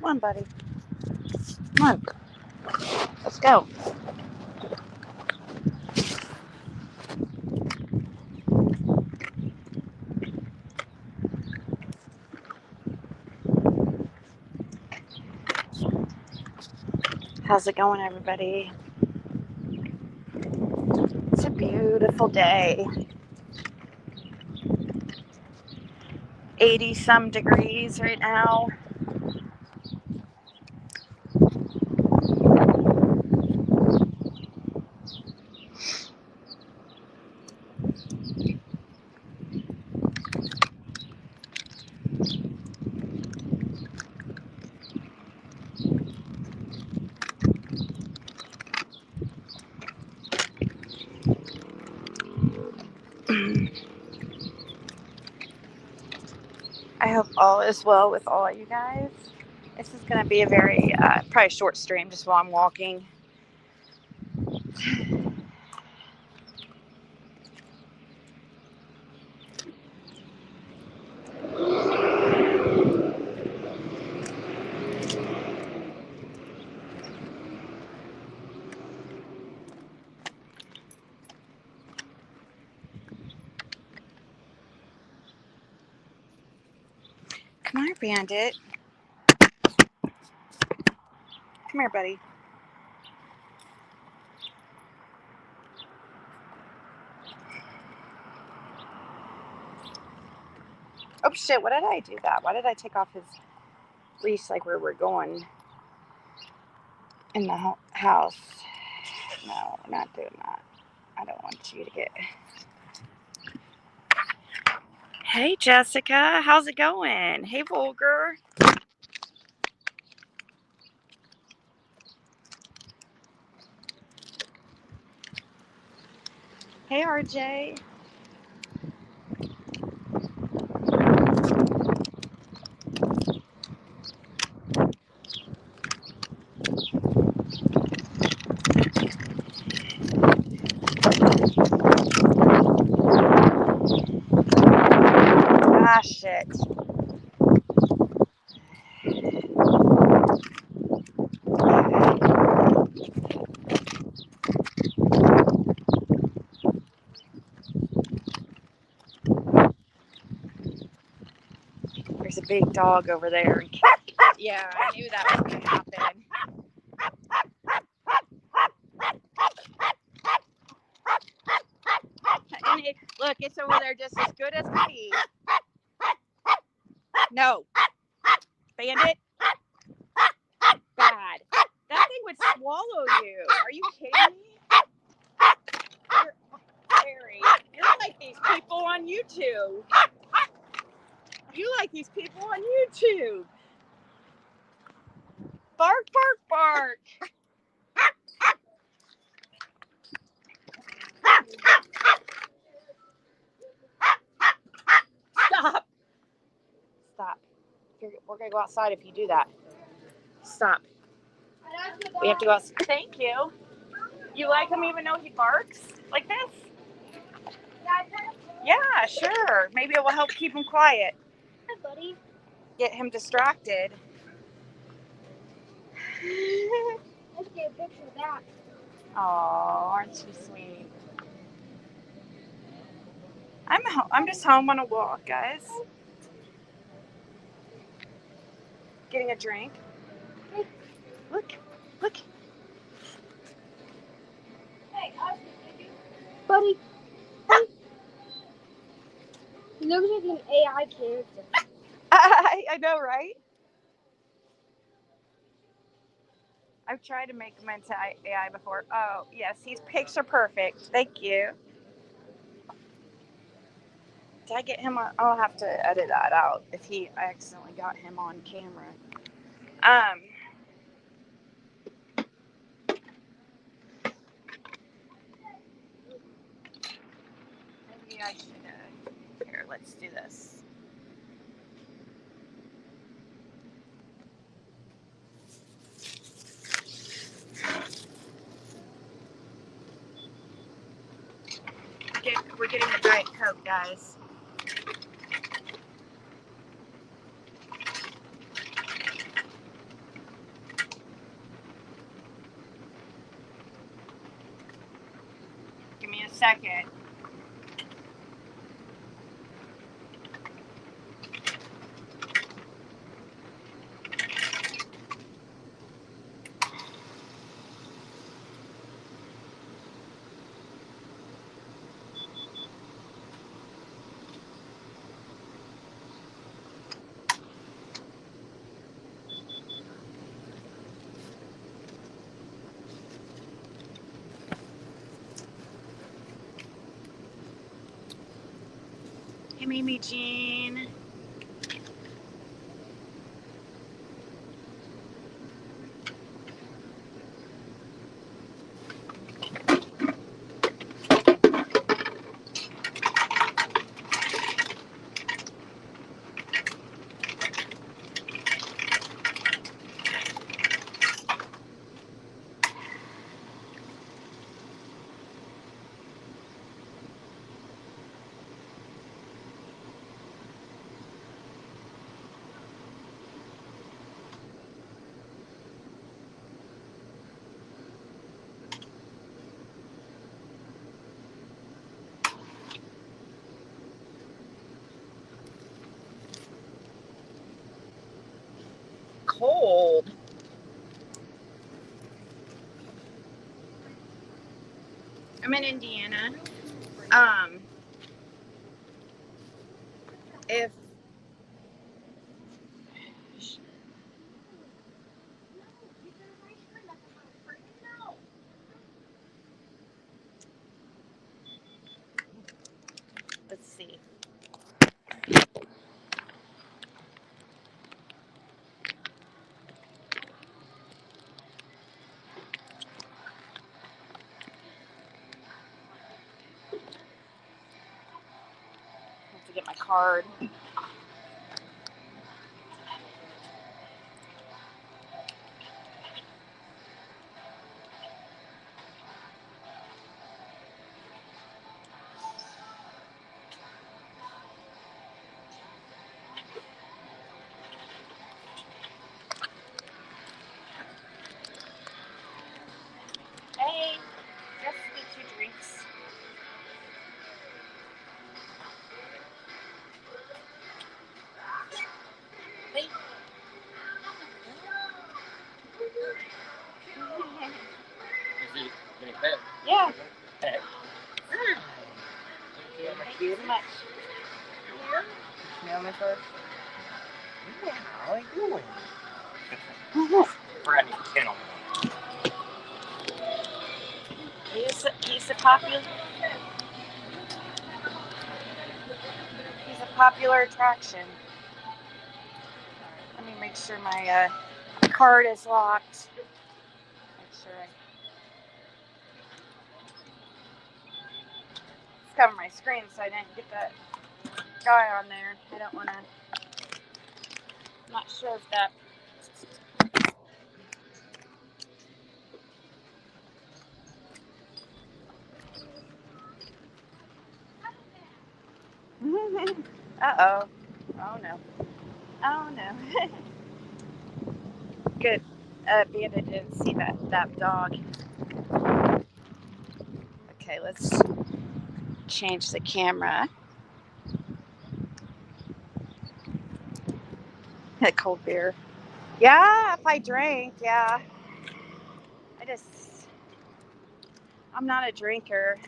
Come on, buddy. Come on. Let's go. How's it going, everybody? It's a beautiful day. 80 some degrees right now. I hope all is well with all you guys. This is going to be a very, probably short stream just while I'm walking. Come here, Bandit. Come here, buddy. Oh, shit. What did I do that? Why did I take off his leash like where we're going in the house? No, we're not doing that. I don't want you to get... Hey, Jessica. How's it going? Hey, Volker. Hey, RJ. Ah, shit. There's a big dog over there. Yeah, I knew that was going to happen. And look, it's over there just as good as me. No. Bandit. Bad. That thing would swallow you. Are you kidding me? You're scary. You're like these people on YouTube. You like these people on YouTube. Bark, bark, bark. Stop. Stop. We're going to go outside if you do that. Stop. We have to go outside. Thank you. You like him even though he barks like this? Yeah, sure. Maybe it will help keep him quiet. Hi, buddy. Get him distracted. Let's get a picture of that. Oh, aren't you sweet? I'm just home on a walk, guys. Getting a drink. Hey. Look, look. Hey, buddy. Hey. He looks like an AI character. I know, right? I've tried to make him into AI before. Oh, yes, he's picture perfect. Thank you. Did I get him on? I'll have to edit that out if I accidentally got him on camera. Maybe I should. Here, let's do this. We're getting a Diet Coke, guys. second. Hey, Mimi Jean. Cold. I'm in Indiana. If let's see. I have to get my card. Hey, just get 2 drinks. Hey. Is he getting fed? Yeah. Hey. Thank you so much. Smell me first? Yeah, how are you doing? Brand new kennel. He's a popular attraction. Let me make sure my card is locked. Make sure it's covering my screen so I didn't get that guy on there. I don't want to. I'm not sure if that. Uh-oh. Oh, no. Oh, no. Good. Bandit didn't see that dog. Okay, let's change the camera. A cold beer. Yeah, if I drank, yeah. I'm not a drinker.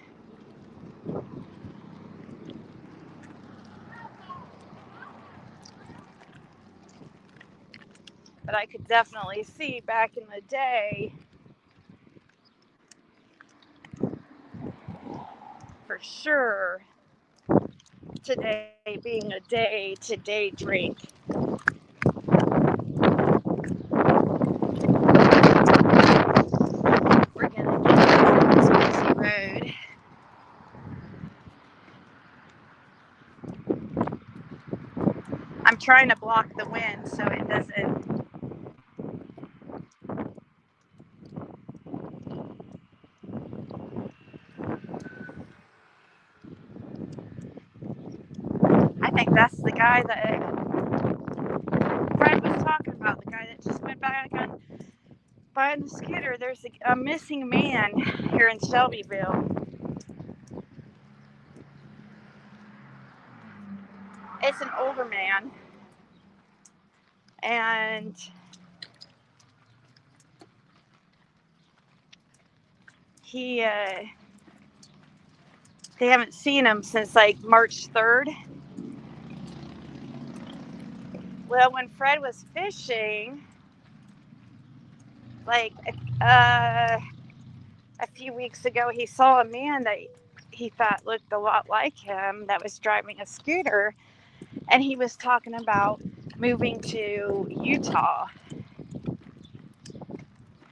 But I could definitely see back in the day, for sure, today being a day-to-day drink. We're gonna get this busy road. I'm trying to block the wind so it doesn't. I think that's the guy that Fred was talking about, the guy that just went by on the scooter. There's a missing man here in Shelbyville. older man, and they haven't seen him since like March 3rd. Well, when Fred was fishing, like a few weeks ago, he saw a man that he thought looked a lot like him that was driving a scooter, and he was talking about moving to Utah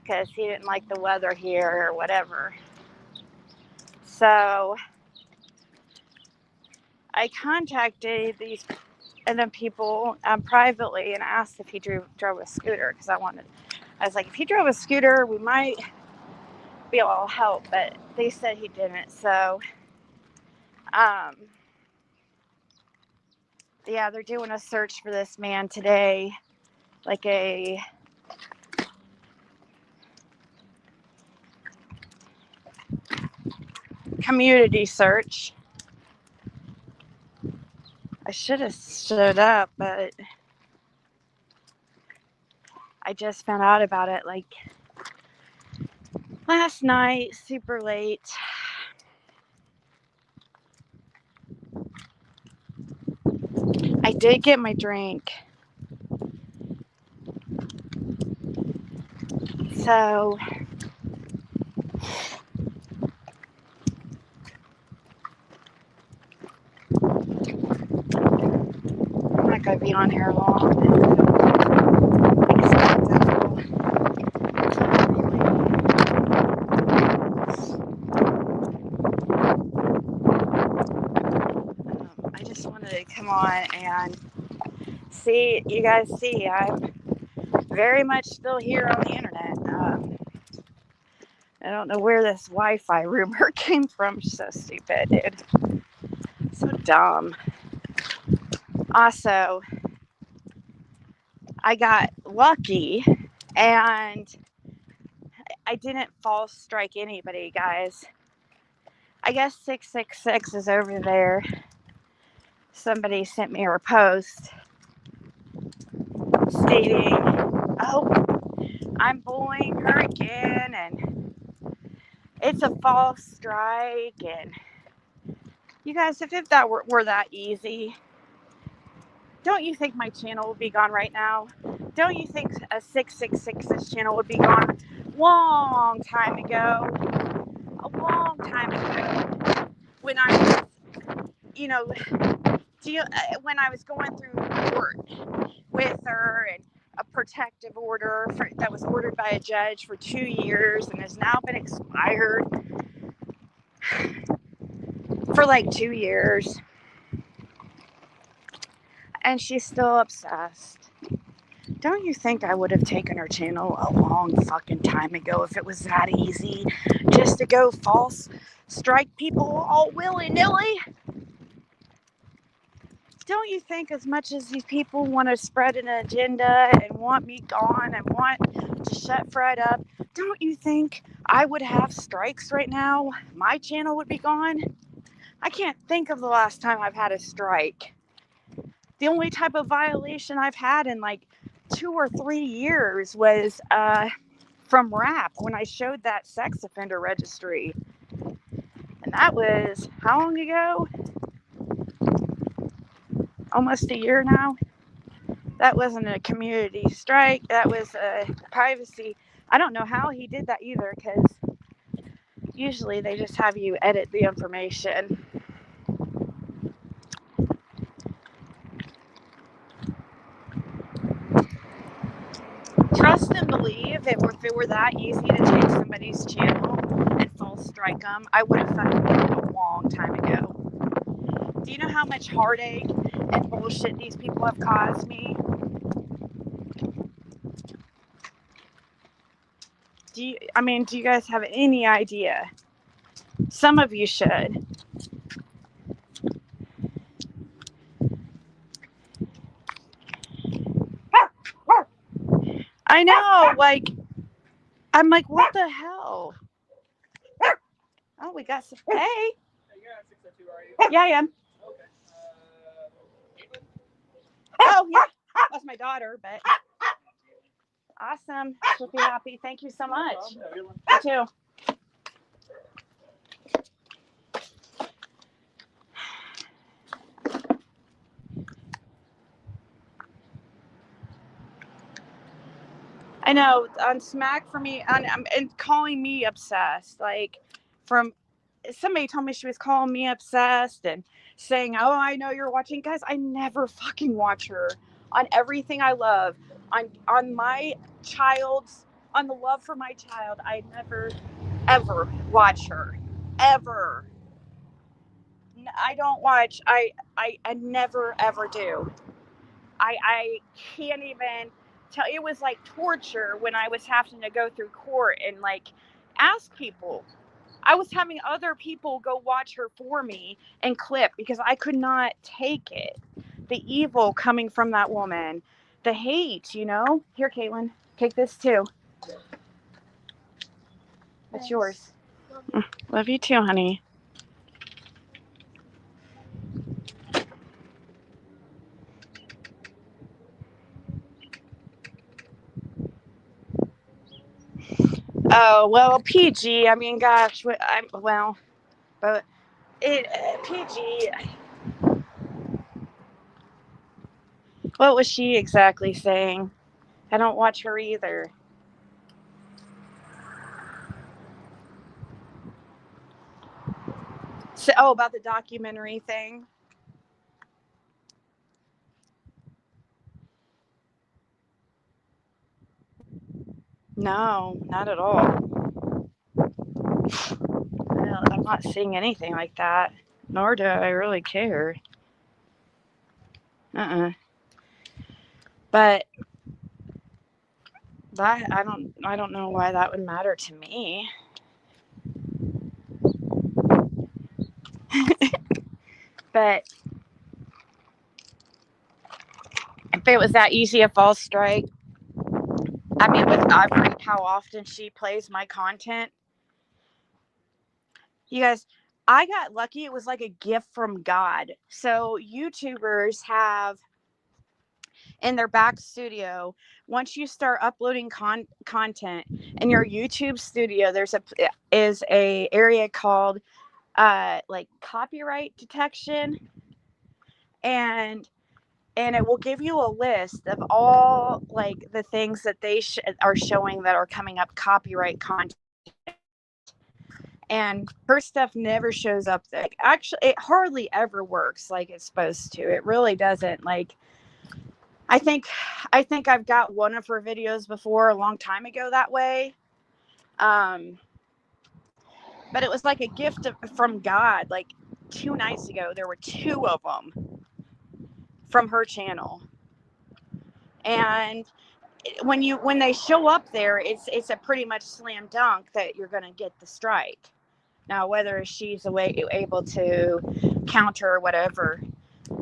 because he didn't like the weather here or whatever. So I contacted these people privately and asked if he drove a scooter, because I was like, if he drove a scooter, we might be able to help, but they said he didn't. So yeah, they're doing a search for this man today, like a community search. I should have stood up, but I just found out about it like last night, super late. I did get my drink. So I'm not going to be on here long. I just wanted to come on and see, you guys see, I'm very much still here on the internet. I don't know where this Wi-Fi rumor came from. So stupid, dude. So dumb. Also, I got lucky and I didn't false strike anybody, guys. I guess 666 is over there. Somebody sent me a post stating, oh, I'm bullying her again, and it's a false strike. And you guys, if that were that easy, don't you think my channel would be gone right now? Don't you think a 666's channel would be gone long time ago? A long time ago. When I was, when I was going through court with her, and a protective order that was ordered by a judge for 2 years and has now been expired for like 2 years. And she's still obsessed. Don't you think I would have taken her channel a long fucking time ago if it was that easy just to go false strike people all willy-nilly? Don't you think, as much as these people want to spread an agenda and want me gone and want to shut Fred up, don't you think I would have strikes right now? My channel would be gone? I can't think of the last time I've had a strike. The only type of violation I've had in like 2 or 3 years was from RAP, when I showed that sex offender registry. And that was how long ago? Almost a year now. That wasn't a community strike. That was a privacy. I don't know how he did that either, because usually they just have you edit the information. Trust and believe, if it were that easy to take somebody's channel and false strike them, I would have fucking done it a long time ago. Do you know how much heartache and bullshit these people have caused me? Do you guys have any idea? Some of you should. I know, like, I'm like, what the hell? Oh, we got some. Hey. You're on 602, are you? Yeah, I am. Okay. Caitlin? Oh, yeah. That's my daughter, but awesome. She'll be happy. Thank you so much. You too. I know on Smack for me, and calling me obsessed. Like, from somebody told me she was calling me obsessed and saying, "Oh, I know you're watching." Guys, I never fucking watch her on everything I love. On my child's, on the love for my child, I never ever watch her, ever. I don't watch. I never ever do. I can't even tell. It was like torture when I was having to go through court and like ask people. I was having other people go watch her for me and clip because I could not take it. The evil coming from that woman, the hate, you know. Here, Caitlin, take this too. It's yours. Love you too, honey. Oh well, PG. I mean, gosh, but it PG. What was she exactly saying? I don't watch her either. So, oh, about the documentary thing. No, not at all. I'm not seeing anything like that. Nor do I really care. But that I don't know why that would matter to me. But if it was that easy a false strike, I mean, with how often she plays my content, you guys, I got lucky. It was like a gift from God. So YouTubers have in their back studio, once you start uploading content in your YouTube studio, there's a area called like copyright detection, and it will give you a list of all like the things that they are showing that are coming up copyright content. And her stuff never shows up there. Actually, it hardly ever works like it's supposed to. It really doesn't. Like, I think I've got one of her videos before a long time ago that way. But it was like a gift from God. Like 2 nights ago, there were 2 of them from her channel. And when they show up there, it's a pretty much slam dunk that you're going to get the strike. Now, whether she's able to counter or whatever,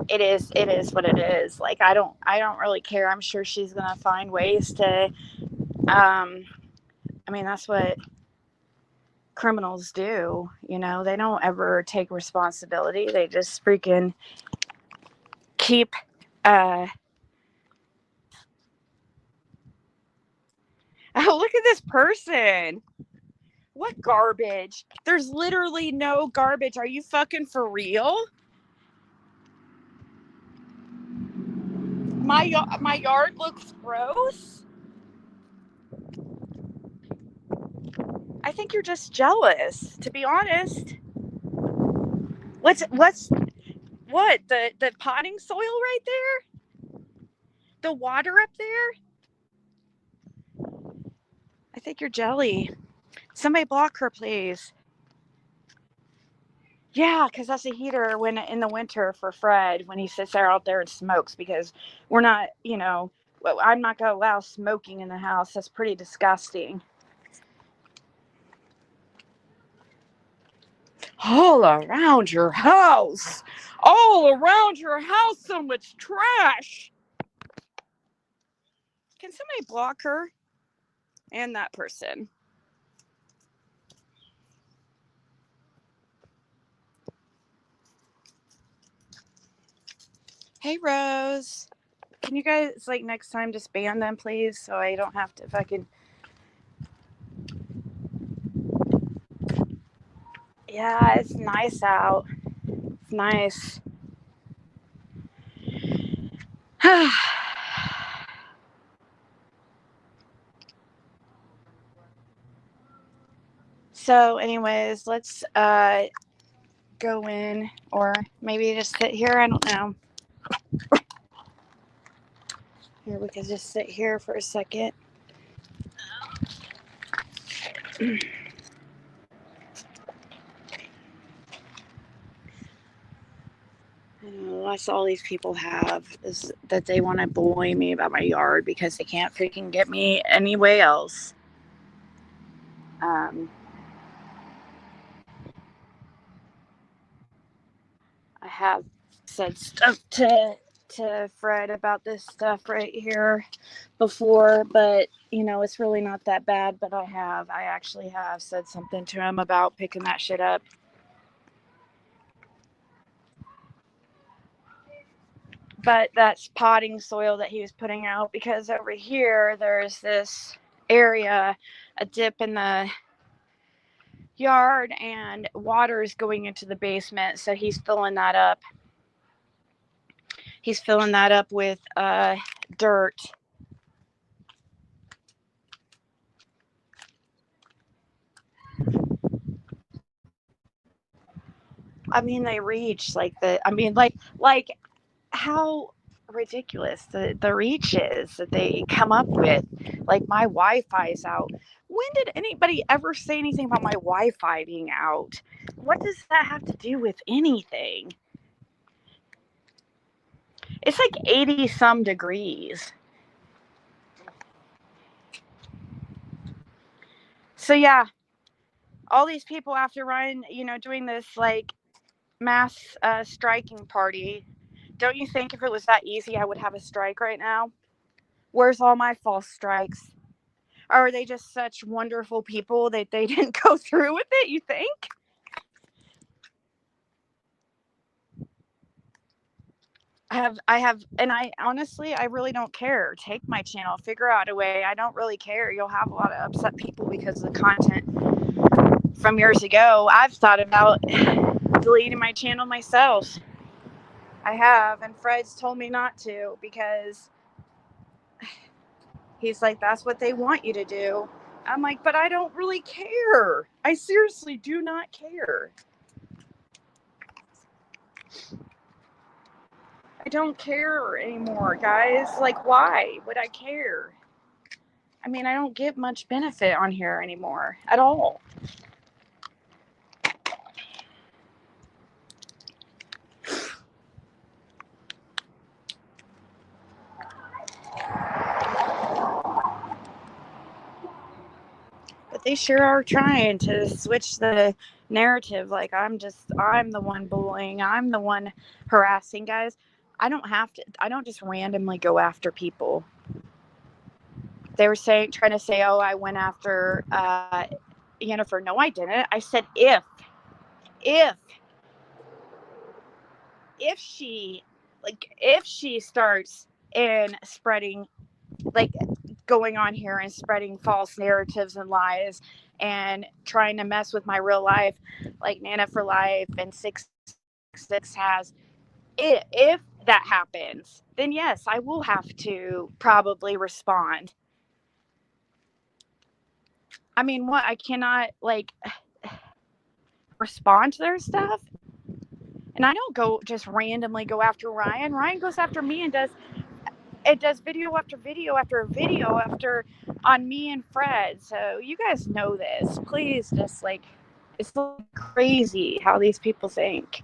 it is what it is. Like, I don't really care. I'm sure she's going to find ways to I mean, that's what criminals do. You know, they don't ever take responsibility. They just freaking keep oh, look at this person. What garbage? There's literally no garbage. Are you fucking for real? My yard looks gross. I think you're just jealous, to be honest. What the potting soil right there? The water up there? I think you're jelly. Somebody block her, please. Yeah, because that's a heater when in the winter for Fred when he sits there out there and smokes, because we're not, I'm not going to allow smoking in the house. That's pretty disgusting. All around your house. All around your house, so much trash. Can somebody block her? And that person. Hey, Rose. Can you guys, like, next time just ban them, please? So I don't have to fucking... Yeah, it's nice out. It's nice. So anyways, let's go in, or maybe just sit here. I don't know. Here, we could just sit here for a second. That's all these people have, is that they want to bully me about my yard because they can't freaking get me any way else. I have said stuff to Fred about this stuff right here before, but you know, it's really not that bad. But I actually have said something to him about picking that shit up. But that's potting soil that he was putting out, because over here there's this area, a dip in the yard, and water is going into the basement, so he's filling that up. He's filling that up with dirt. I mean, they reach like how ridiculous the reach is that they come up with. Like, my Wi-Fi's out. When did anybody ever say anything about my Wi-Fi being out? What does that have to do with anything? It's like 80 some degrees. So yeah, all these people after Ryan, you know, doing this like mass striking party. Don't you think if it was that easy, I would have a strike right now? Where's all my false strikes? Or are they just such wonderful people that they didn't go through with it, you think? I have, and I honestly, I really don't care. Take my channel, figure out a way. I don't really care. You'll have a lot of upset people because of the content from years ago. I've thought about deleting my channel myself. I have, and Fred's told me not to, because he's like, that's what they want you to do. I'm like, but I don't really care. I seriously do not care. I don't care anymore, guys. Like, why would I care? I mean, I don't get much benefit on here anymore at all. But they sure are trying to switch the narrative. Like, I'm the one bullying. I'm the one harassing. Guys, I don't just randomly go after people. They were trying to say, oh, I went after Jennifer. No, I didn't. I said if she starts in spreading, like, going on here and spreading false narratives and lies and trying to mess with my real life, like Nana for Life and 666 has, if that happens, then yes, I will have to probably respond. I mean, what? I cannot, like, respond to their stuff? And I don't just randomly go after Ryan. Ryan goes after me and does video after video after video after on me and Fred. So you guys know this. Please, just, like, it's crazy how these people think.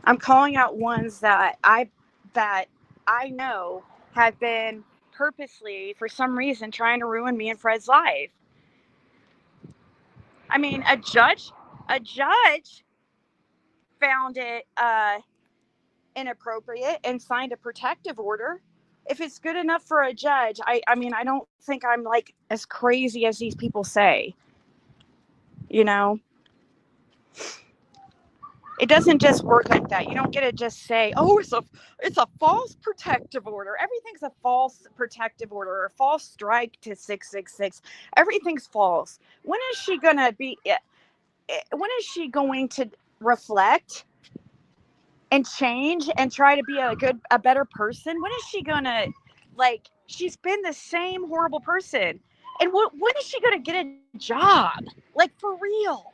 I'm calling out ones that I know have been purposely, for some reason, trying to ruin me and Fred's life. I mean, a judge found it inappropriate and signed a protective order. If it's good enough for a judge, I mean, I don't think I'm, like, as crazy as these people say, you know? It doesn't just work like that. You don't get to just say, "Oh, it's a false protective order." Everything's a false protective order or a false strike to 666. Everything's false. When is she going to reflect and change and try to be a better person? When is she going to, like, she's been the same horrible person. And when is she going to get a job? Like, for real.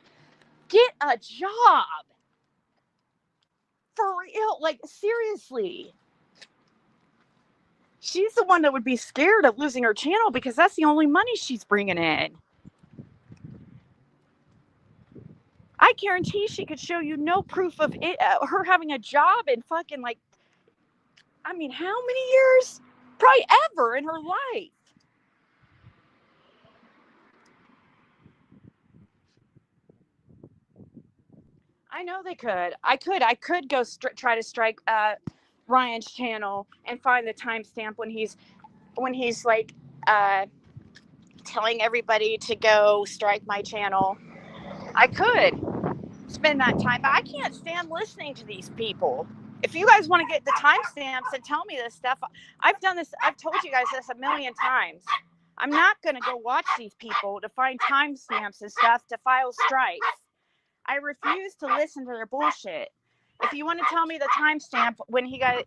Get a job. For real, like, seriously. She's the one that would be scared of losing her channel because that's the only money she's bringing in. I guarantee she could show you no proof of it, her having a job in fucking, like, I mean, how many years? Probably ever in her life. I know they could. I could go try to strike Ryan's channel and find the timestamp when he's like telling everybody to go strike my channel. I could spend that time, but I can't stand listening to these people. If you guys want to get the timestamps and tell me this stuff, I've done this. I've told you guys this a million times. I'm not going to go watch these people to find timestamps and stuff to file strikes. I refuse to listen to their bullshit. If you want to tell me the timestamp when he goes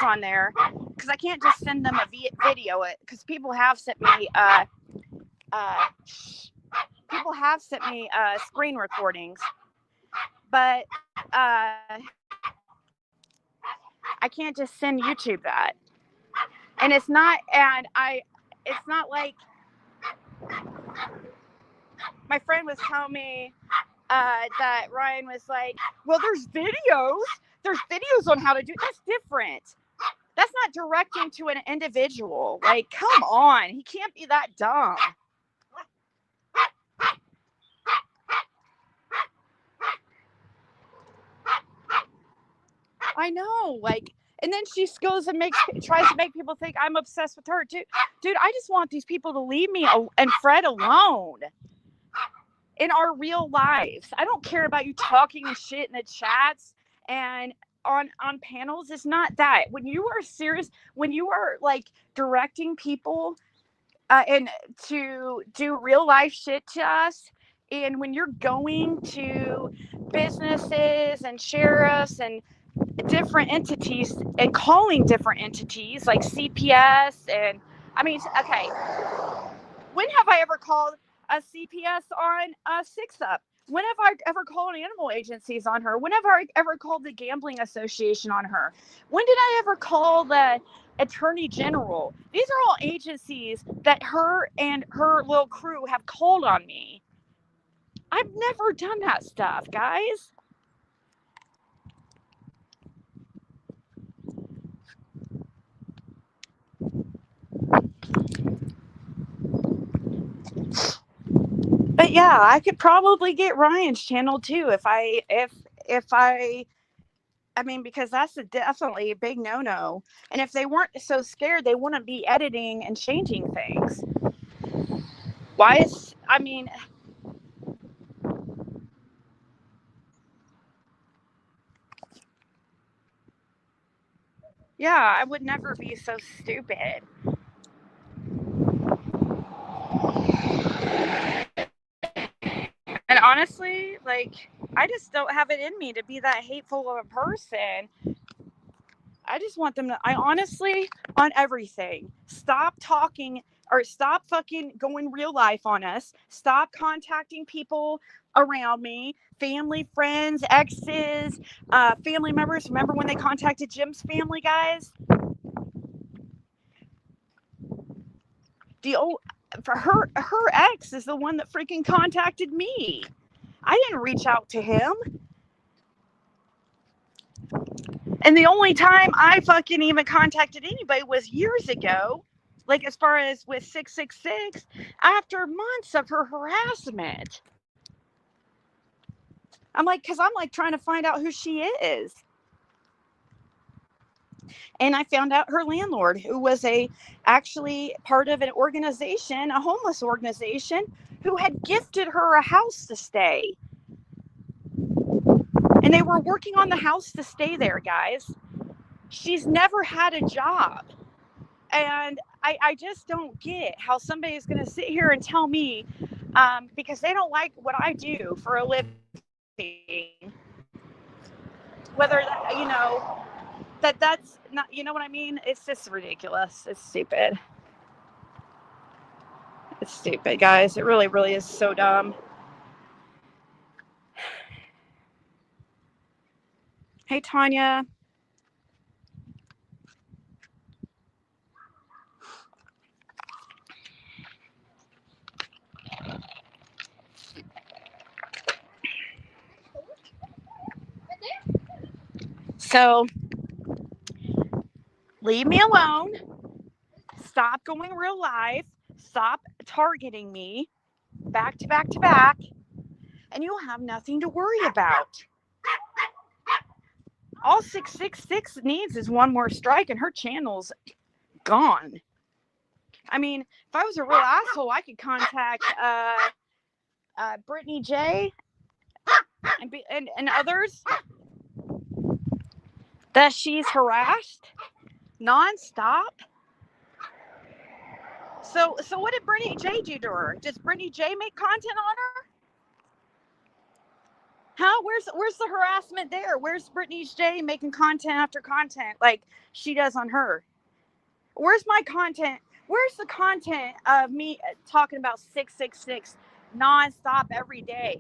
on there, because I can't just send them a video, because people have sent me screen recordings, but I can't just send YouTube that. And it's not like my friend was telling me that Ryan was like, well, there's videos on how to do it. That's different. That's not directing to an individual. Like, come on, he can't be that dumb. I know, like, and then she goes and tries to make people think I'm obsessed with her too. Dude, I just want these people to leave me and Fred alone in our real lives. I don't care about you talking shit in the chats and on panels. It's not that. When you are serious, when you are like directing people and to do real life shit to us, and when you're going to businesses and sheriffs and different entities and calling different entities like CPS and okay, when have I ever called a CPS on a 6-Up? When have I ever called animal agencies on her? When have I ever called the gambling association on her? When did I ever call the attorney general? These are all agencies that her and her little crew have called on me. I've never done that stuff, guys. But yeah, I could probably get Ryan's channel too if I because that's definitely a big no-no. And if they weren't so scared, they wouldn't be editing and changing things. Yeah, I would never be so stupid. And honestly, like, I just don't have it in me to be that hateful of a person. I just want them to, on everything, stop talking or stop fucking going real life on us. Stop contacting people around me, family, friends, exes, family members. Remember when they contacted Jim's family, guys? For her ex is the one that freaking contacted me. I didn't reach out to him. And the only time I fucking even contacted anybody was years ago, like as far as with 666, after months of her harassment. I'm like trying to find out who she is. And I found out her landlord, who was actually part of an organization, a homeless organization, who had gifted her a house to stay. And they were working on the house to stay there, guys. She's never had a job. And I just don't get how somebody is going to sit here and tell me, because they don't like what I do for a living, whether that, that's not, you know what I mean? It's just ridiculous. It's stupid. It's stupid, guys. It really, really is so dumb. Hey, Tanya. So, leave me alone. Stop going real live. Stop targeting me back to back to back. And you'll have nothing to worry about. All 666 needs is one more strike and her channel's gone. I mean, if I was a real asshole, I could contact Brittany J and others that she's harassed nonstop. So what did Brittany J do to her? Does Brittany J make content on her? Huh? Where's the harassment there? Where's Brittany J making content after content like she does on her? Where's my content? Where's the content of me talking about 666 nonstop every day?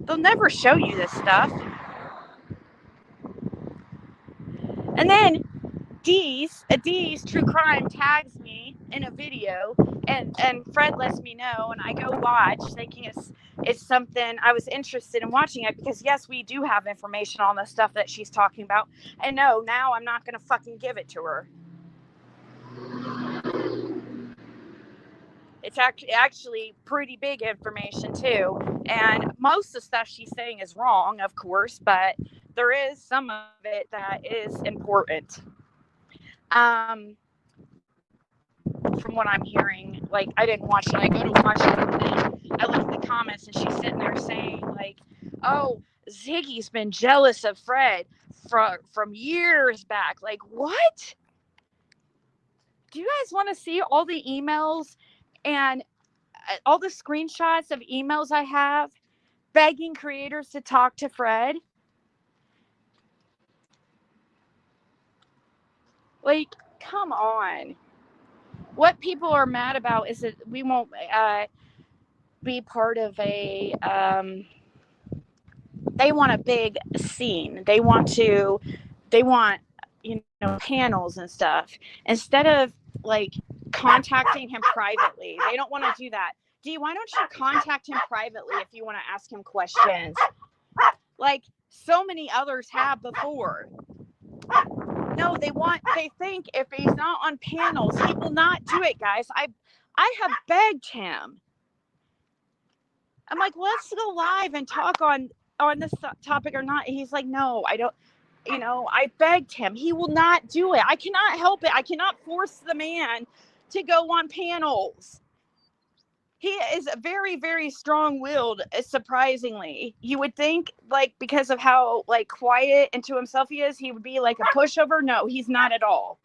They'll never show you this stuff. And then D's True Crime tags me in a video, and Fred lets me know, and I go watch, thinking it's something I was interested in watching it, because yes, we do have information on the stuff that she's talking about, and no, now I'm not gonna fucking give it to her. It's actually pretty big information too, and most of the stuff she's saying is wrong, of course, but there is some of it that is important. From what I'm hearing, like, I didn't watch it. I go to watch it, and then I look at the comments, and she's sitting there saying, like, oh, Ziggy's been jealous of Fred from years back. Like, what? Do you guys want to see all the emails and all the screenshots of emails I have begging creators to talk to Fred? Like, come on. What people are mad about is that we won't be part of a, they want a big scene. They want, panels and stuff. Instead of, like, contacting him privately. They don't want to do that. Dee, why don't you contact him privately if you want to ask him questions? Like so many others have before. No, they think if he's not on panels, he will not do it, guys. I have begged him. I'm like, let's go live and talk on this topic or not. He's like, no, I don't. I begged him. He will not do it. I cannot help it. I cannot force the man to go on panels. He is very, very strong-willed, surprisingly. You would think, like, because of how, like, quiet and to himself he is, he would be like a pushover. No, he's not at all.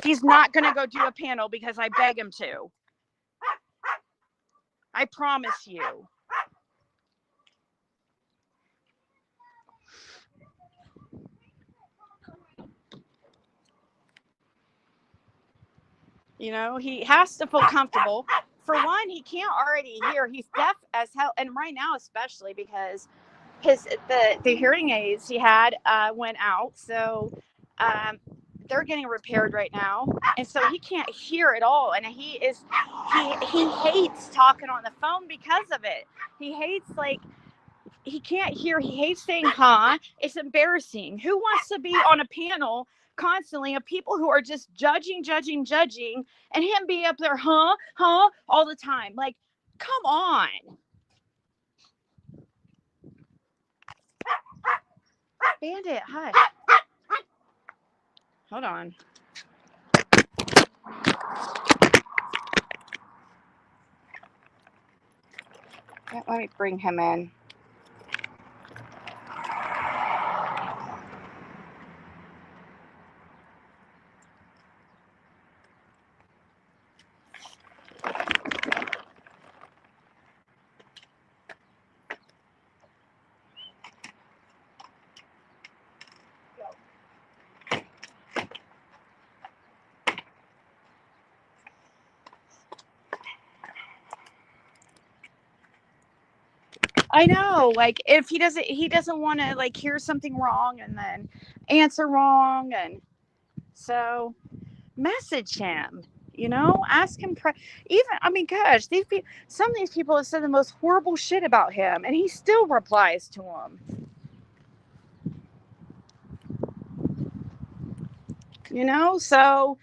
He's not going to go do a panel because I beg him to. I promise you. He has to feel comfortable. For one, he can't already hear. He's deaf as hell, and right now especially because the hearing aids he had went out, so they're getting repaired right now, and so he can't hear at all. And he hates talking on the phone because of it. He hates, like, he can't hear. He hates saying huh. It's embarrassing. Who wants to be on a panel constantly of people who are just judging, and him be up there, huh, all the time? Like, come on. Bandit, hush. Hold on. Let me bring him in. I know, like if he doesn't want to like hear something wrong and then answer wrong, and so message him. Ask him. Even I mean, gosh, some of these people have said the most horrible shit about him, and he still replies to them. So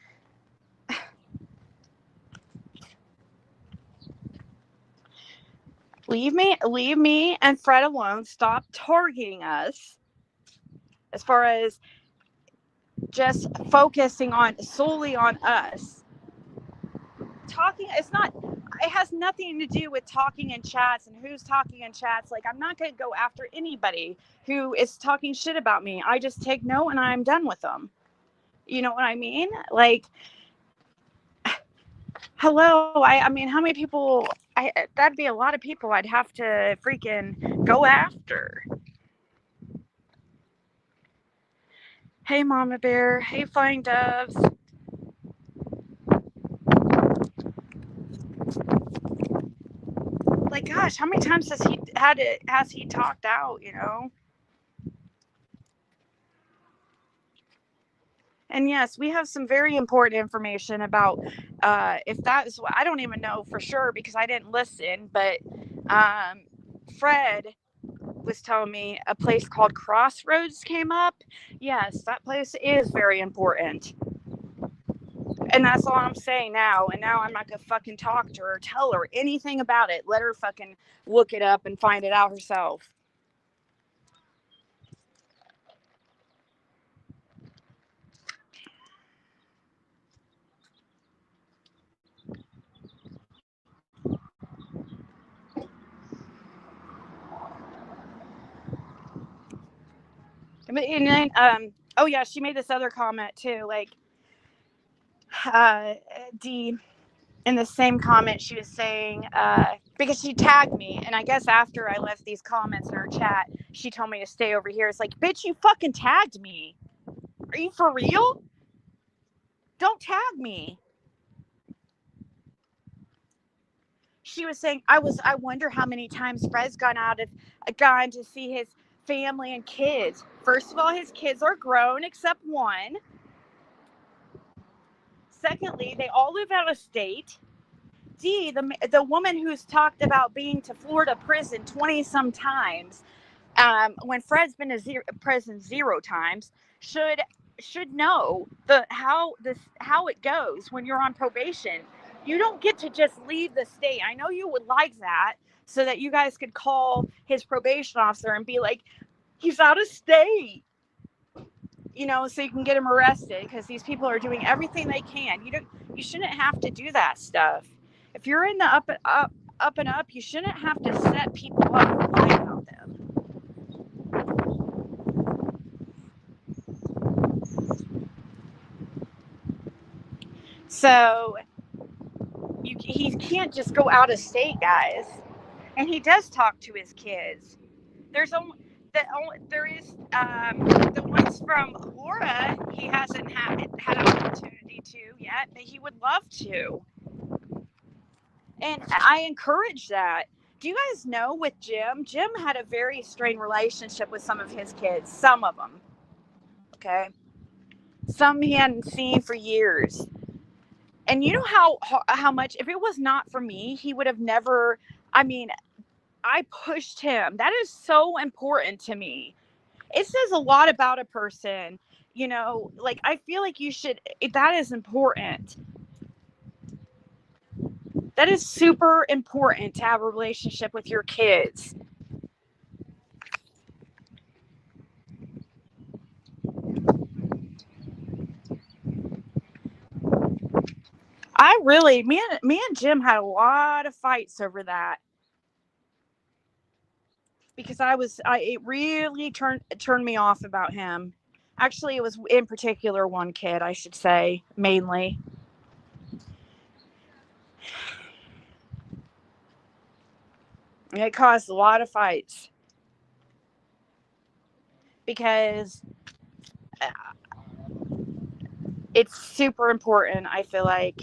leave me and Fred alone. Stop targeting us as far as just focusing solely on us. Talking, it has nothing to do with talking in chats and who's talking in chats. Like, I'm not going to go after anybody who is talking shit about me. I just take note and I'm done with them. You know what I mean? Like, hello. I mean, how many people? That'd be a lot of people I'd have to freaking go after. Hey, Mama Bear. Hey, Flying Doves. Like, gosh, how many times has he talked out? And yes, we have some very important information about if that is what I don't even know for sure because I didn't listen. But Fred was telling me a place called Crossroads came up. Yes, that place is very important. And that's all I'm saying now. And now I'm not going to fucking talk to her or tell her anything about it. Let her fucking look it up and find it out herself. And then, oh yeah, she made this other comment too. Like, Dee, in the same comment, she was saying, because she tagged me, and I guess after I left these comments in her chat, she told me to stay over here. It's like, bitch, you fucking tagged me. Are you for real? Don't tag me. She was saying, I wonder how many times Fred's gone to see his family and kids. First of all, his kids are grown except one. Secondly, they all live out of state. D, the woman who's talked about being to Florida prison 20 some times, when Fred's been to prison 0 times, should know how it goes when you're on probation. You don't get to just leave the state. I know you would like that so that you guys could call his probation officer and be like, he's out of state. So you can get him arrested because these people are doing everything they can. You shouldn't have to do that stuff. If you're in the up and up, you shouldn't have to set people up and lie about them. So he can't just go out of state, guys. And he does talk to his kids. There is the ones from Laura. He hasn't had an opportunity to yet, but he would love to. And I encourage that. Do you guys know with Jim? Jim had a very strained relationship with some of his kids. Some of them. Okay. Some he hadn't seen for years. And you know how much, if it was not for me, he would have never, I pushed him. That is so important to me. It says a lot about a person, like I feel like that is important. That is super important to have a relationship with your kids. Me and Jim had a lot of fights over that. because it really turned me off about him. Actually, it was in particular one kid, I should say, mainly. And it caused a lot of fights because it's super important, I feel like.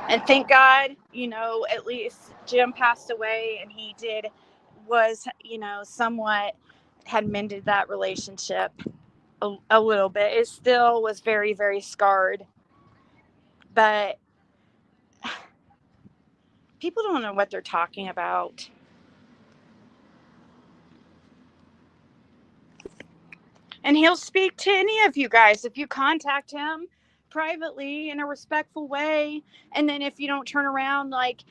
And thank God, at least Jim passed away and he was, somewhat had mended that relationship a little bit. It still was very, very scarred. But people don't know what they're talking about. And he'll speak to any of you guys if you contact him privately in a respectful way. And then if you don't turn around like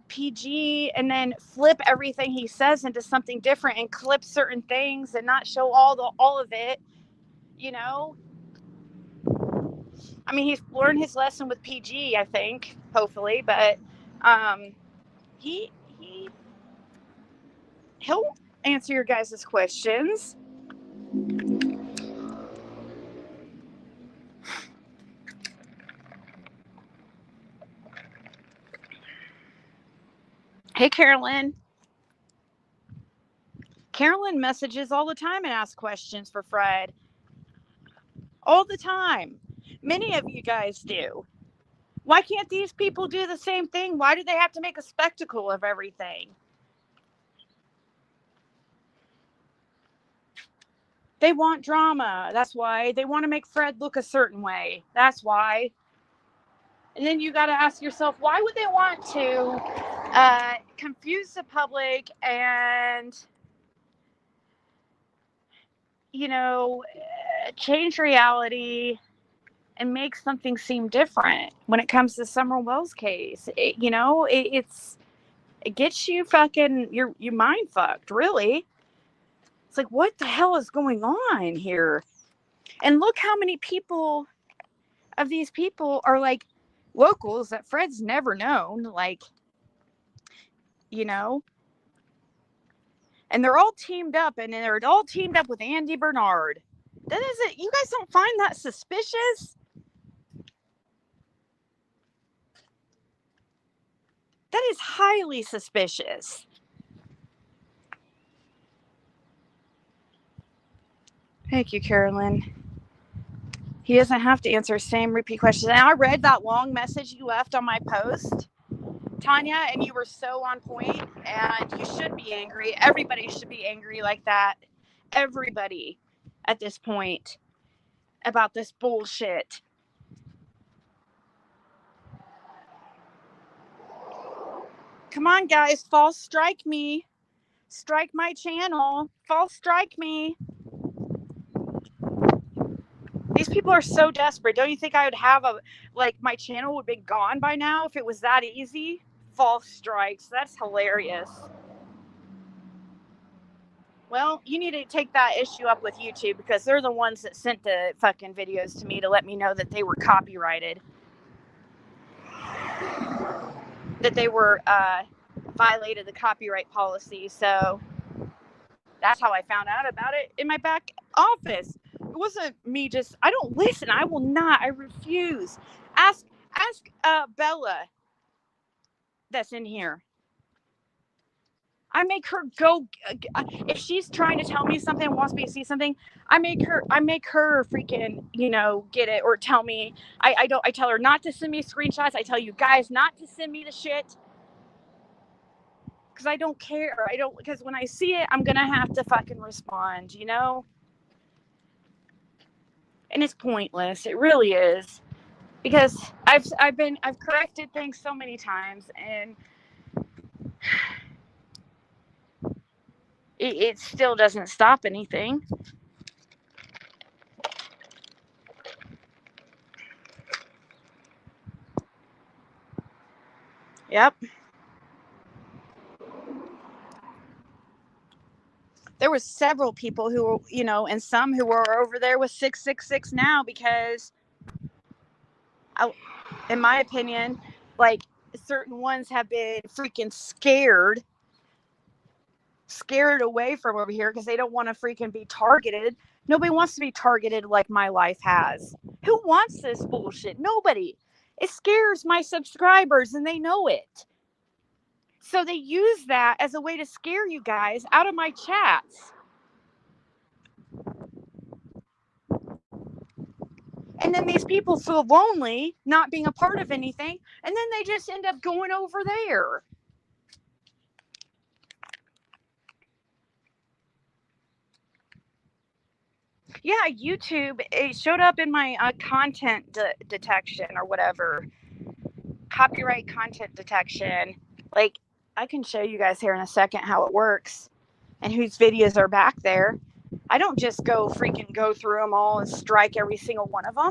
PG and then flip everything he says into something different and clip certain things and not show all of it, I mean, he's learned his lesson with PG, I think, hopefully, but he'll answer your guys' questions. Hey, Carolyn. Carolyn messages all the time and asks questions for Fred. All the time. Many of you guys do. Why can't these people do the same thing? Why do they have to make a spectacle of everything? They want drama. That's why. They want to make Fred look a certain way. That's why. And then you got to ask yourself, why would they want to confuse the public and, change reality and make something seem different when it comes to Summer Wells case? It gets you fucking, your mind fucked, really. It's like, what the hell is going on here? And look how many of these people are like locals that Fred's never known, and they're all teamed up, and they're all teamed up with Andy Bernard. You guys don't find that suspicious? That is highly suspicious. Thank you, Carolyn. He doesn't have to answer the same repeat questions. And I read that long message you left on my post, Tanya, and you were so on point, and you should be angry. Everybody should be angry like that. Everybody at this point about this bullshit. Come on, guys, false strike me. Strike my channel. False strike me. These people are so desperate. Don't you think I would have my channel would be gone by now if it was that easy? False strikes. That's hilarious. Well, you need to take that issue up with YouTube because they're the ones that sent the fucking videos to me to let me know that they were copyrighted. That they were violated the copyright policy. So that's how I found out about it in my back office. It wasn't me I don't listen. I will not. I refuse. Ask Bella that's in here. I make her go, if she's trying to tell me something and wants me to see something, I make her freaking, get it or tell me. I tell her not to send me screenshots. I tell you guys not to send me the shit. Because I don't care. Because when I see it, I'm going to have to fucking respond, And it's pointless. It really is. Because I've corrected things so many times and it still doesn't stop anything. Yep. There was several people who were, and some who were over there with 666 now because, in my opinion, Like, certain ones have been freaking scared away from over here because they don't want to freaking be targeted. Nobody wants to be targeted like my life has. Who wants this bullshit? Nobody. It scares my subscribers and they know it. So they use that as a way to scare you guys out of my chats. And then these people feel lonely not being a part of anything, and then they just end up going over there. Yeah, YouTube, it showed up in my content detection or whatever. Copyright content detection. Like, I can show you guys here in a second how it works and whose videos are back there. I don't just go through them all and strike every single one of them.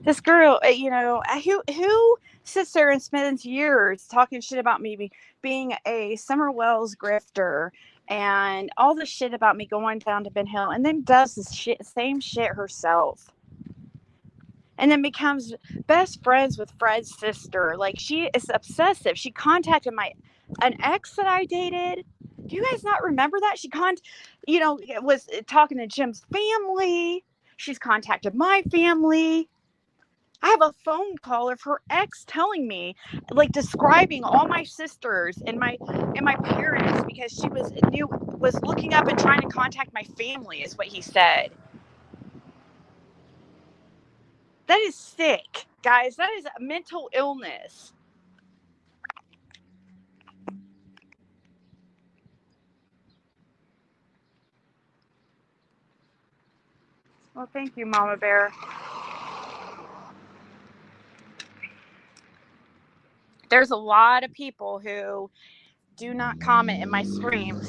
This girl, who sits there and spends years talking shit about me being a Summer Wells grifter and all this shit about me going down to Ben Hill, and then does this same shit herself, and then becomes best friends with Fred's sister. Like, she is obsessive. She contacted an ex that I dated. Do you guys not remember that? She was talking to Jim's family. She's contacted my family. I have a phone call of her ex telling me, like, describing all my sisters and my parents, because she was looking up and trying to contact my family, is what he said. That is sick, guys. That is a mental illness. Well, thank you, Mama Bear. There's a lot of people who do not comment in my streams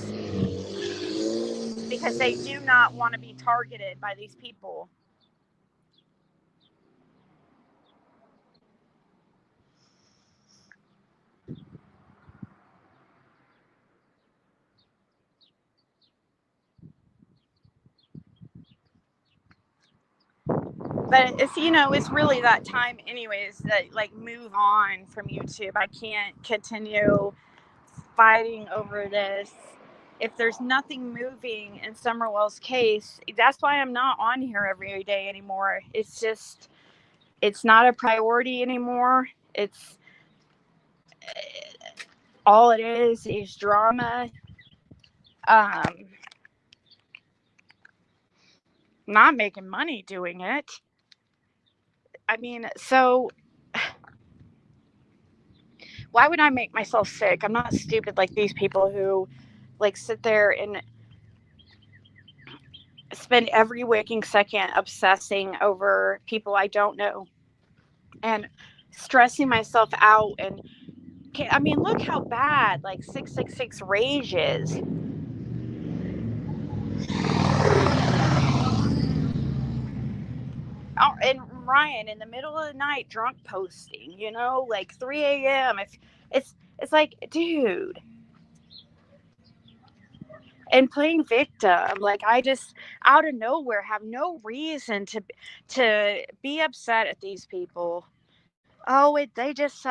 because they do not want to be targeted by these people. But it's really that time anyways that, like, move on from YouTube. I can't continue fighting over this. If there's nothing moving in Summerwell's case, that's why I'm not on here every day anymore. It's just, it's not a priority anymore. It's all it is drama. Not making money doing it. I mean, so why would I make myself sick? I'm not stupid like these people who, like, sit there and spend every waking second obsessing over people I don't know and stressing myself out. And I mean, look how bad, like, 666 Rage is. Oh, and Ryan in the middle of the night drunk posting, like 3 a.m. It's like, dude. And playing victim, like, I just out of nowhere have no reason to be upset at these people. Oh, they just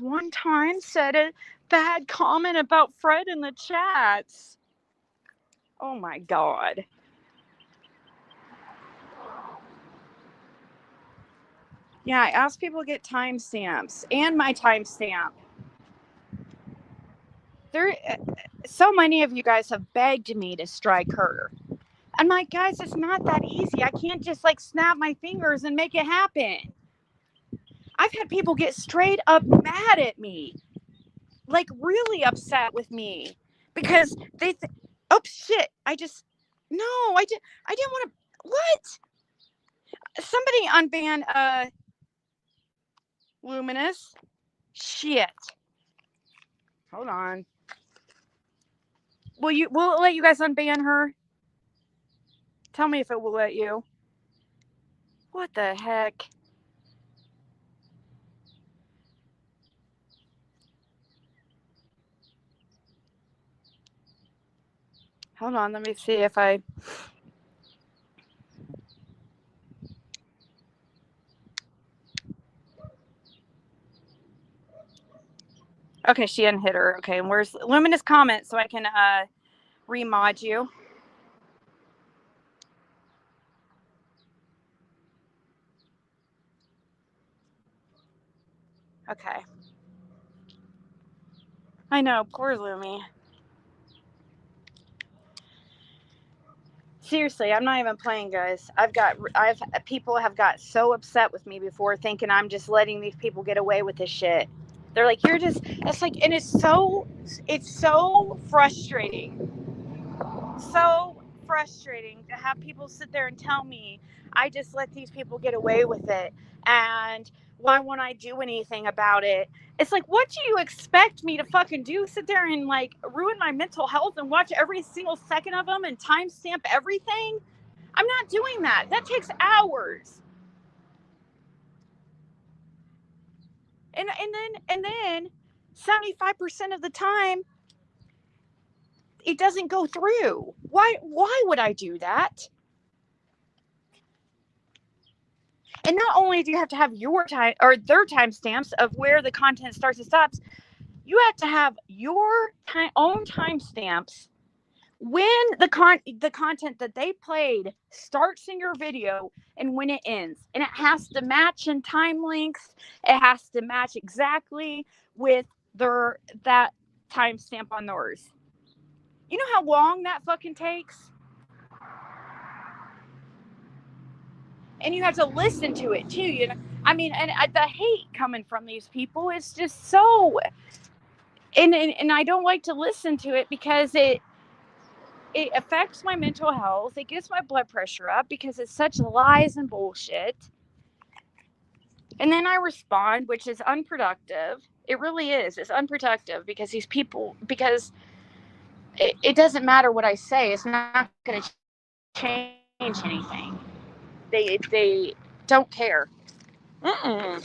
one time said a bad comment about Fred in the chats. Oh my God. Yeah, I asked people to get timestamps and my timestamp. So many of you guys have begged me to strike her. And my guys, it's not that easy. I can't just, like, snap my fingers and make it happen. I've had people get straight up mad at me, like, really upset with me because oh shit! I didn't want to. What? Somebody unban Luminous. Shit. Hold on. Will it let you guys unban her? Tell me if it will let you. What the heck? Hold on, let me see if I... Okay, she unhit her. Okay, and where's Luminous comment so I can remod you? Okay. I know, poor Lumi. Seriously, I'm not even playing, guys. People have got so upset with me before, thinking I'm just letting these people get away with this shit. They're like, it's like, and it's so so frustrating to have people sit there and tell me I just let these people get away with it, and why won't I do anything about it? It's like, what do you expect me to fucking do? Sit there and like ruin my mental health and watch every single second of them and timestamp everything? I'm not doing that. That takes hours. And then 75% of the time it doesn't go through. Why would I do that? And not only do you have to have your time or their timestamps of where the content starts and stops, you have to have your own timestamps when the content that they played starts in your video and when it ends. And it has to match in time lengths. It has to match exactly with that timestamp on theirs. You know how long that fucking takes? And you have to listen to it too. You know, I mean, and the hate coming from these people is just so. And I don't like to listen to it because it affects my mental health. It gets my blood pressure up because it's such lies and bullshit. And then I respond, which is unproductive. It really is. It's unproductive because these people, because it doesn't matter what I say. It's not going to change anything. They don't care. Mm-mm.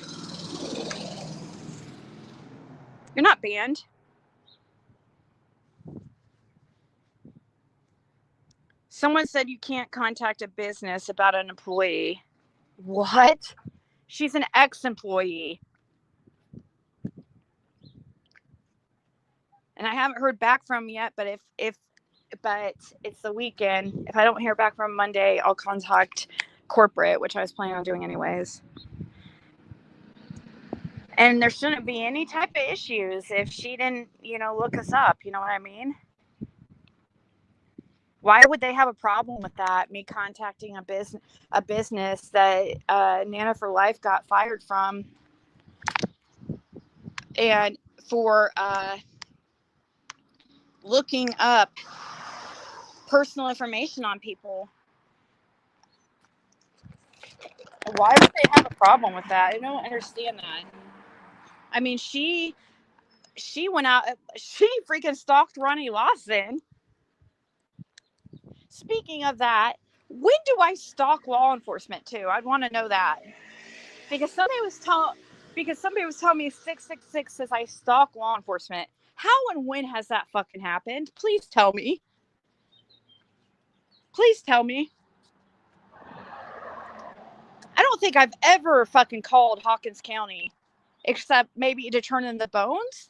You're not banned. Someone said you can't contact a business about an employee. What? She's an ex-employee. And I haven't heard back from yet, but but it's the weekend. If I don't hear back from Monday, I'll contact corporate, which I was planning on doing anyways. And there shouldn't be any type of issues if she didn't, look us up. You know what I mean? Why would they have a problem with that? Me contacting a business that Nana for Life got fired from, and for looking up personal information on people. Why would they have a problem with that? I don't understand that. I mean, she went out, she freaking stalked Ronnie Lawson. Speaking of that, when do I stalk law enforcement too? I'd want to know that. Because somebody was telling me 666 says I stalk law enforcement. How and when has that fucking happened? Please tell me. Please tell me. I don't think I've ever fucking called Hawkins County, except maybe to turn in the bones.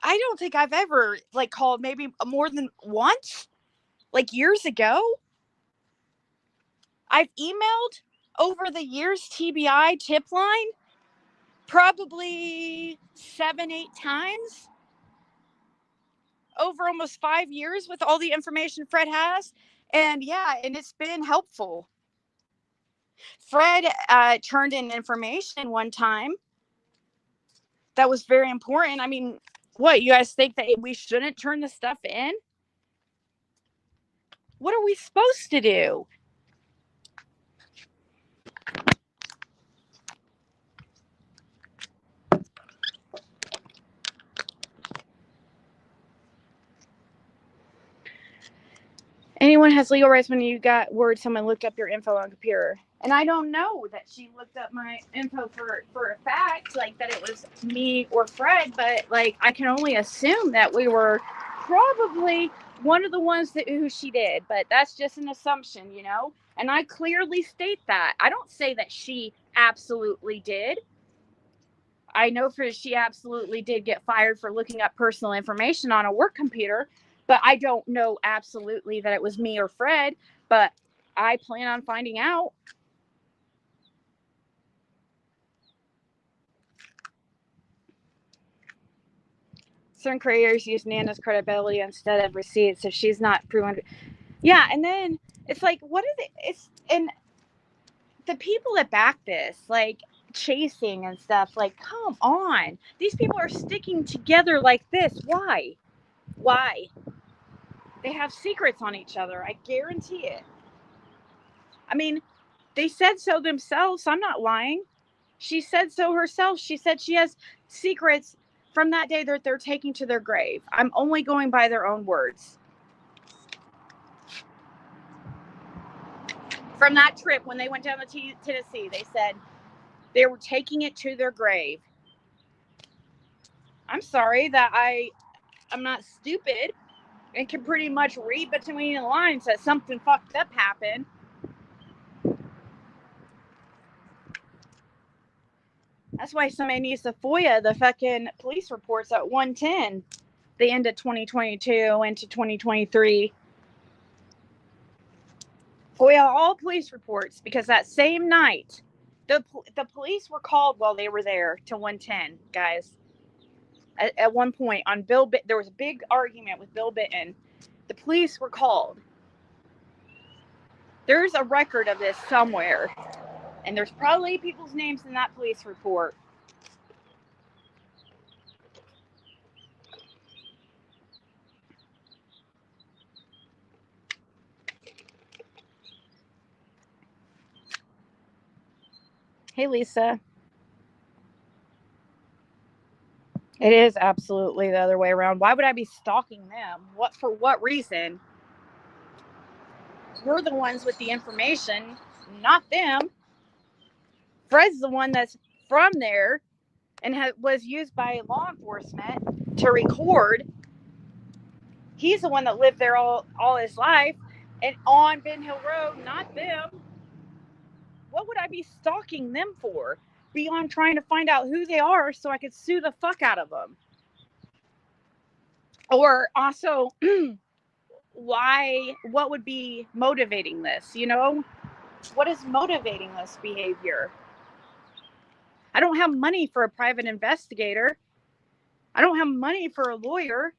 I don't think I've ever called maybe more than once, years ago. I've emailed over the years TBI tip line probably 7-8 times over almost 5 years with all the information Fred has. And it's been helpful. Fred turned in information one time that was very important. I mean, what, you guys think that we shouldn't turn the stuff in? What are we supposed to do? Anyone has legal rights when you got word someone looked up your info on a computer. And I don't know that she looked up my info for a fact, like that it was me or Fred, but like I can only assume that we were probably one of the ones who she did, but that's just an assumption, you know? And I clearly state that. I don't say that she absolutely did. I know she absolutely did get fired for looking up personal information on a work computer, but I don't know absolutely that it was me or Fred, but I plan on finding out. Certain creators use Nana's credibility instead of receipts if she's not proven. Yeah, and then it's like, what is it? It's and the people that back this, like chasing and stuff, like, come on. These people are sticking together like this. Why? Why? They have secrets on each other. I guarantee it. I mean, they said so themselves. I'm not lying. She said so herself. She said she has secrets from that day that they're taking to their grave. I'm only going by their own words. From that trip, when they went down to Tennessee, they said they were taking it to their grave. I'm sorry that I'm not stupid and can pretty much read between the lines that something fucked up happened. That's why somebody needs to FOIA the fucking police reports at 110, the end of 2022 into 2023. FOIA all police reports, because that same night, the police were called while they were there to 110, guys. At one point, on there was a big argument with Bill Bitton. The police were called. There's a record of this somewhere, and there's probably people's names in that police report. Hey, Lisa. It is absolutely the other way around. Why would I be stalking them? For what reason? We're the ones with the information, not them. Fred's the one that's from there and was used by law enforcement to record. He's the one that lived there all his life and on Ben Hill Road, not them. What would I be stalking them for? Beyond trying to find out who they are so I could sue the fuck out of them. Or also, what would be motivating this? You know, what is motivating this behavior? I don't have money for a private investigator. I don't have money for a lawyer.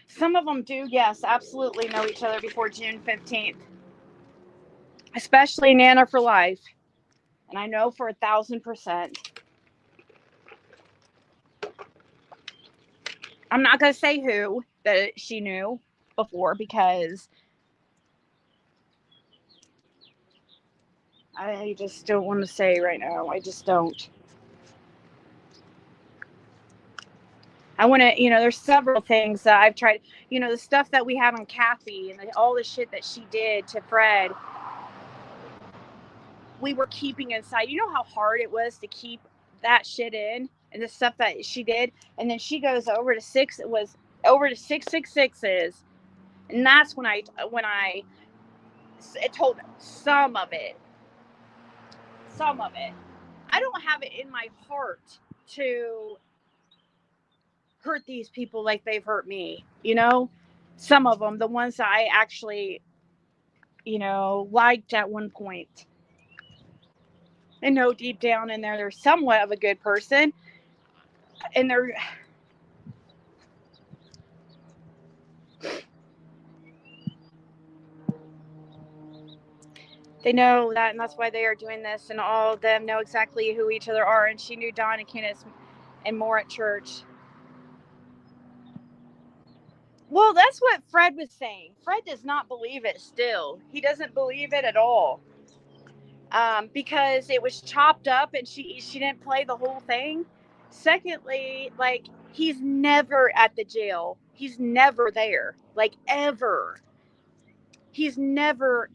Some of them do, yes, absolutely know each other before June 15th. Especially Nana for life. And I know for 1,000%. I'm not going to say who that she knew before, because I just don't want to say right now. I just don't. I want to, there's several things that I've tried, the stuff that we have on Kathy and all the shit that she did to Fred, we were keeping inside. You know how hard it was to keep that shit in, and the stuff that she did? And then she goes over to 666s. And that's when I told some of it. I don't have it in my heart to hurt these people like they've hurt me, some of them, the ones that I actually, liked at one point. I know deep down in there, they're somewhat of a good person, and they know that, and that's why they are doing this, and all of them know exactly who each other are. And she knew Don and Kenneth and more at church. Well, that's what Fred was saying. Fred does not believe it still. He doesn't believe it at all. because it was chopped up and she didn't play the whole thing. Secondly, like, he's never at the jail. He's never there, like, ever. He's never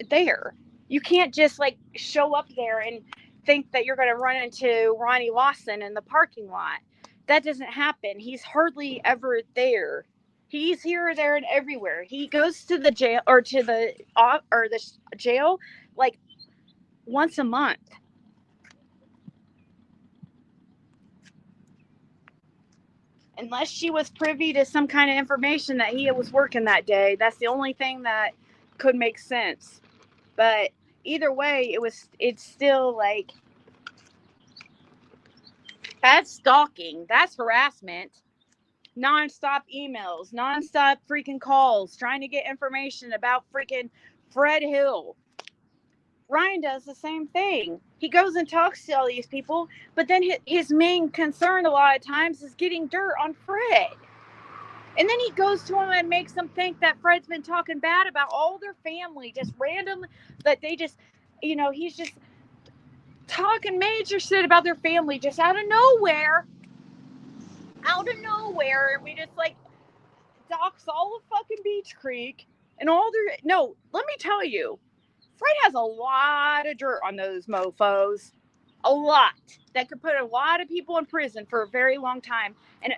there. You can't just, like, show up there and think that you're going to run into Ronnie Lawson in the parking lot. That doesn't happen. He's hardly ever there. He's here, there, and everywhere. He goes to the jail or to the jail like once a month. Unless she was privy to some kind of information that he was working that day. That's the only thing that could make sense. But either way, it's still like, that's stalking. That's harassment. Non-stop emails, non-stop freaking calls, trying to get information about freaking Fred Hill. Ryan does the same thing. He goes and talks to all these people, but then his main concern a lot of times is getting dirt on Fred. And then he goes to him and makes them think that Fred's been talking bad about all their family, just random, that they just, he's just talking major shit about their family just out of nowhere. And we just, like, dox all of fucking Beach Creek and all their, no, let me tell you, Fred has a lot of dirt on those mofos. A lot. That could put a lot of people in prison for a very long time.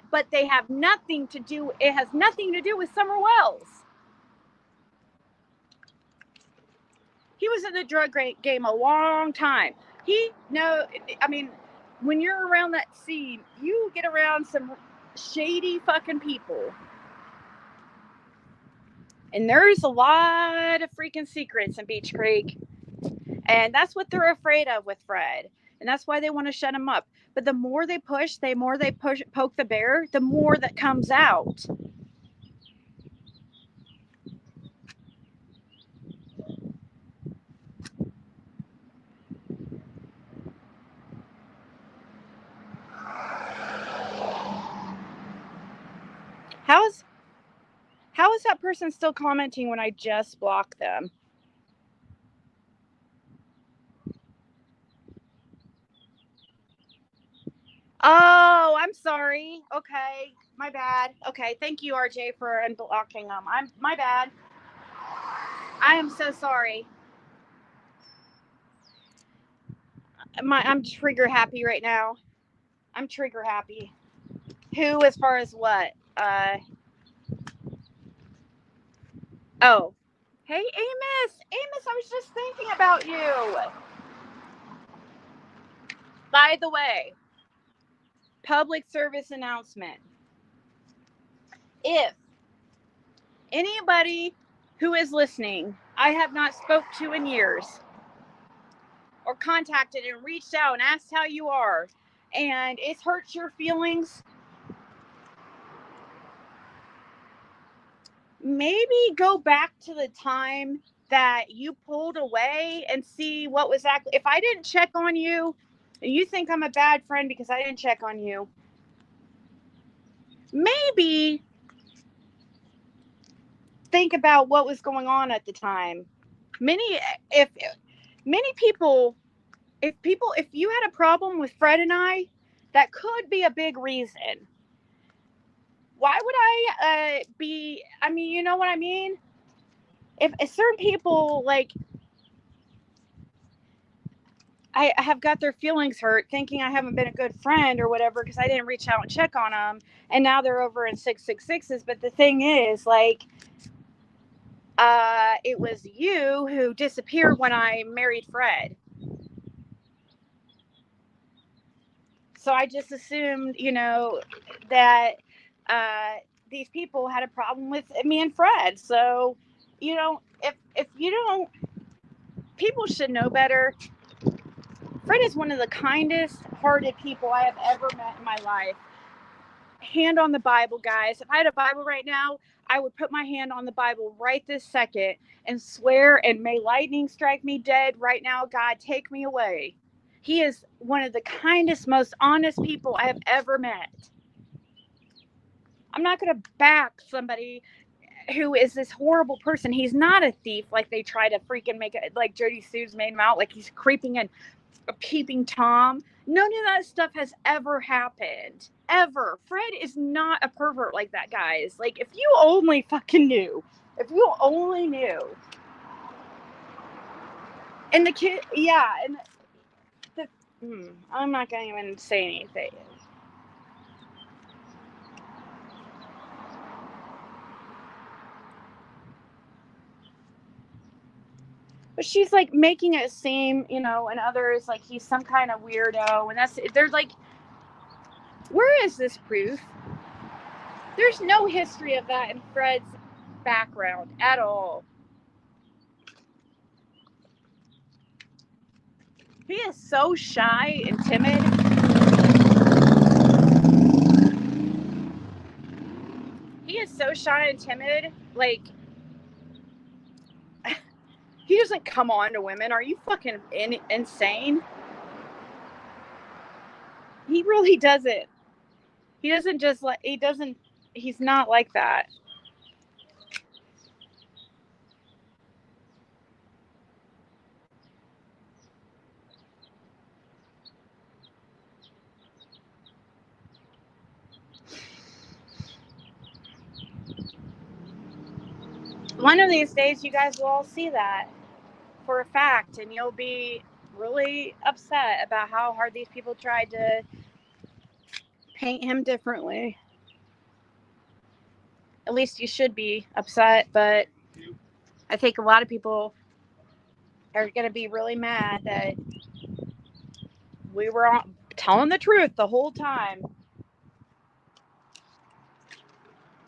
But they have nothing to do, it has nothing to do with Summer Wells. He was in the drug game a long time. When you're around that scene, you get around some shady fucking people. And there's a lot of freaking secrets in Beach Creek. And that's what they're afraid of with Fred. And that's why they want to shut him up. But the more they push, poke the bear, the more that comes out. How is that person still commenting when I just blocked them? Oh, I'm sorry. Okay, my bad. Okay, thank you, RJ, for unblocking them. My bad. I am so sorry. I'm trigger happy right now. I'm trigger happy. Who, as far as what? Oh. Hey, Amos. Amos, I was just thinking about you. By the way, public service announcement. If anybody who is listening, I have not spoke to in years, or contacted and reached out and asked how you are, and it's hurt your feelings, maybe go back to the time that you pulled away and see what was actually, if I didn't check on you and you think I'm a bad friend because I didn't check on you, maybe think about what was going on at the time. If you had a problem with Fred and I, that could be a big reason. Why would I you know what I mean? If certain people, like, I have got their feelings hurt thinking I haven't been a good friend or whatever because I didn't reach out and check on them, and now they're over in 666s. But the thing is, like, it was you who disappeared when I married Fred. So I just assumed, that these people had a problem with me and Fred. So, if you don't, people should know better. Fred is one of the kindest hearted people I have ever met in my life. Hand on the Bible, guys. If I had a Bible right now, I would put my hand on the Bible right this second and swear, and may lightning strike me dead right now. God, take me away. He is one of the kindest, most honest people I have ever met. I'm not going to back somebody who is this horrible person. He's not a thief like they try to freaking make it, like Jody Sue's made him out like he's creeping in, peeping Tom. None of that stuff has ever happened. Ever. Fred is not a pervert like that, guys. Like, if you only fucking knew. If you only knew. And the kid, yeah, and I'm not going to even say anything. But she's like making it seem, and others like he's some kind of weirdo. And there's like, where is this proof? There's no history of that in Fred's background at all. He is so shy and timid. He is so shy and timid. Like, he doesn't come on to women. Are you fucking insane? He really doesn't. He doesn't just like, he's not like that. One of these days, you guys will all see that for a fact, and you'll be really upset about how hard these people tried to paint him differently. At least you should be upset, but I think a lot of people are going to be really mad that we were telling the truth the whole time.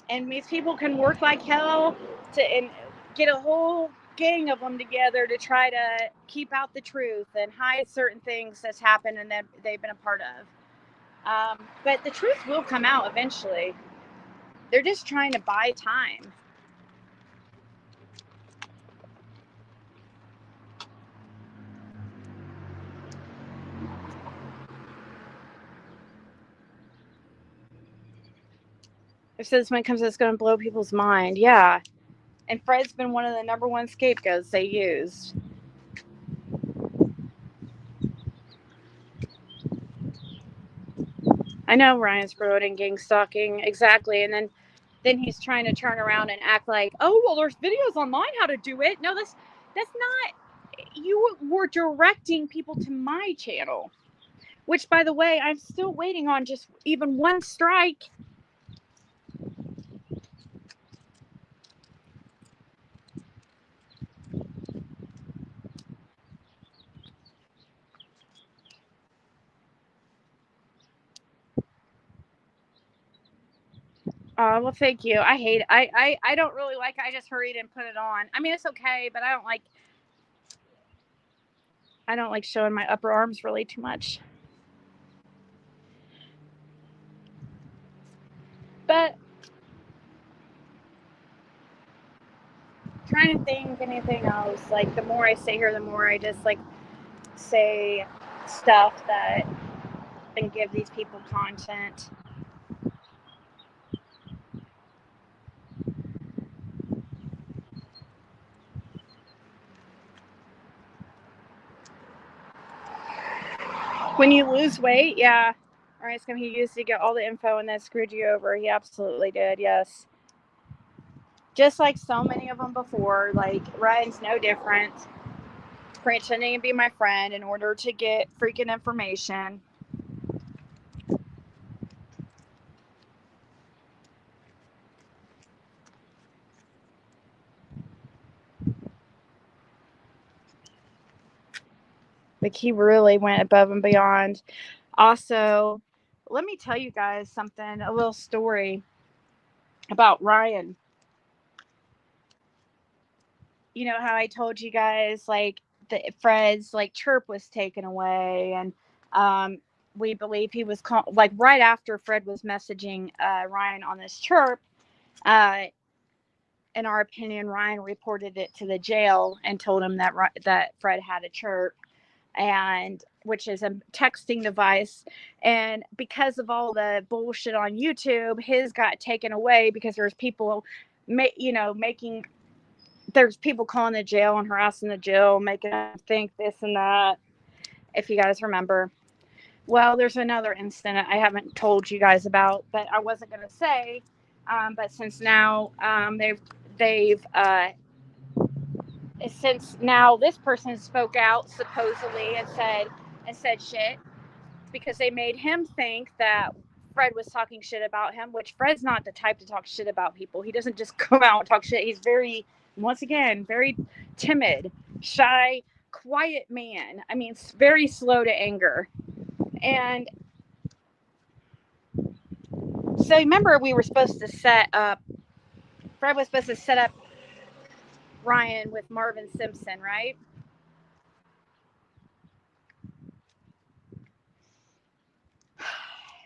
And these people can work like hell and get a whole gang of them together to try to keep out the truth and hide certain things that's happened and that they've been a part of. But the truth will come out eventually. They're just trying to buy time. It says when it comes to it's going to blow people's mind. Yeah. And Fred's been one of the number one scapegoats they used. I know Ryan's promoting gang stalking. Exactly. And then he's trying to turn around and act like, oh, well, there's videos online how to do it. No, that's not. You were directing people to my channel. Which, by the way, I'm still waiting on just even one strike. Well, thank you. I hate it. I don't really like it. I just hurried and put it on. I mean, it's okay, but I don't like showing my upper arms really too much. But trying to think anything else. Like, the more I stay here, the more I just like say stuff that and give these people content. When you lose weight, yeah. All right, so he used to get all the info and then screwed you over. He absolutely did, yes. Just like so many of them before, like Ryan's no different. Pretending to be my friend in order to get freaking information. Like, he really went above and beyond. Also, let me tell you guys something, a little story about Ryan. You know how I told you guys, like, Fred's, like, chirp was taken away, and we believe he was, like, right after Fred was messaging Ryan on this chirp, in our opinion, Ryan reported it to the jail and told him that Fred had a chirp, and which is a texting device. And because of all the bullshit on YouTube, his got taken away because there's people making, there's people calling the jail and harassing the jail, making them think this and that, if you guys remember. Well, there's another incident I haven't told you guys about, but I wasn't going to say. But since now they've since now this person spoke out supposedly and said shit, because they made him think that Fred was talking shit about him, which Fred's not the type to talk shit about people. He doesn't just come out and talk shit. He's very, once again, very timid, shy, quiet man. I mean, very slow to anger. And so remember, we were supposed to set up, Fred was supposed to set up Ryan with Marvin Simpson, right?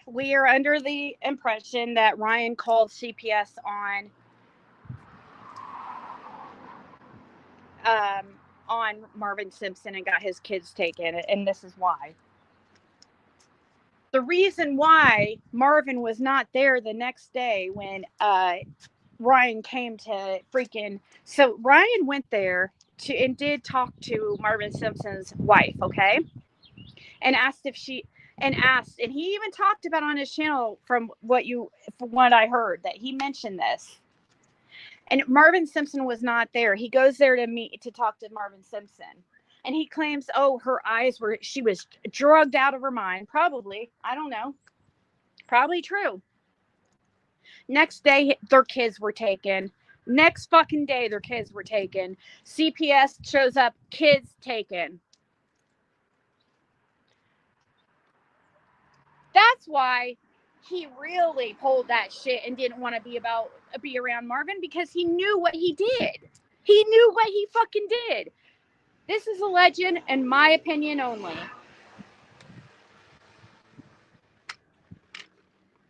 We are under the impression that Ryan called CPS on Marvin Simpson and got his kids taken, and this is why. The reason why Marvin was not there the next day when Ryan came to freaking, so Ryan went there and did talk to Marvin Simpson's wife, okay, and asked if she and he even talked about on his channel, from what I heard, that he mentioned this. And Marvin Simpson was not there. He goes there to talk to Marvin Simpson. And he claims, she was drugged out of her mind. Probably. I don't know. Probably true. Next day, their kids were taken. Next fucking day, their kids were taken. CPS shows up, kids taken. That's why he really pulled that shit and didn't want to be around Marvin, because he knew what he did. He knew what he fucking did. This is a legend, in my opinion only.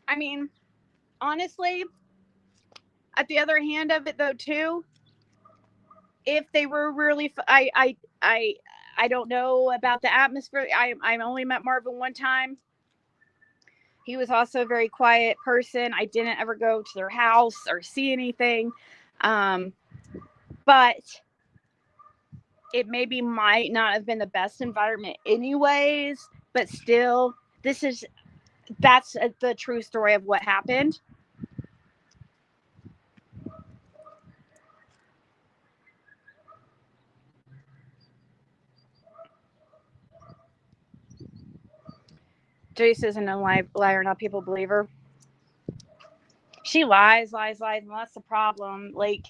I mean, honestly, at the other hand of it, though, too, if they were really, I don't know about the atmosphere. I only met Marvin one time. He was also a very quiet person. I didn't ever go to their house or see anything. But it maybe might not have been the best environment anyways. But still, that's the true story of what happened. Jace isn't a liar, not people believe her. She lies, and that's the problem. Like,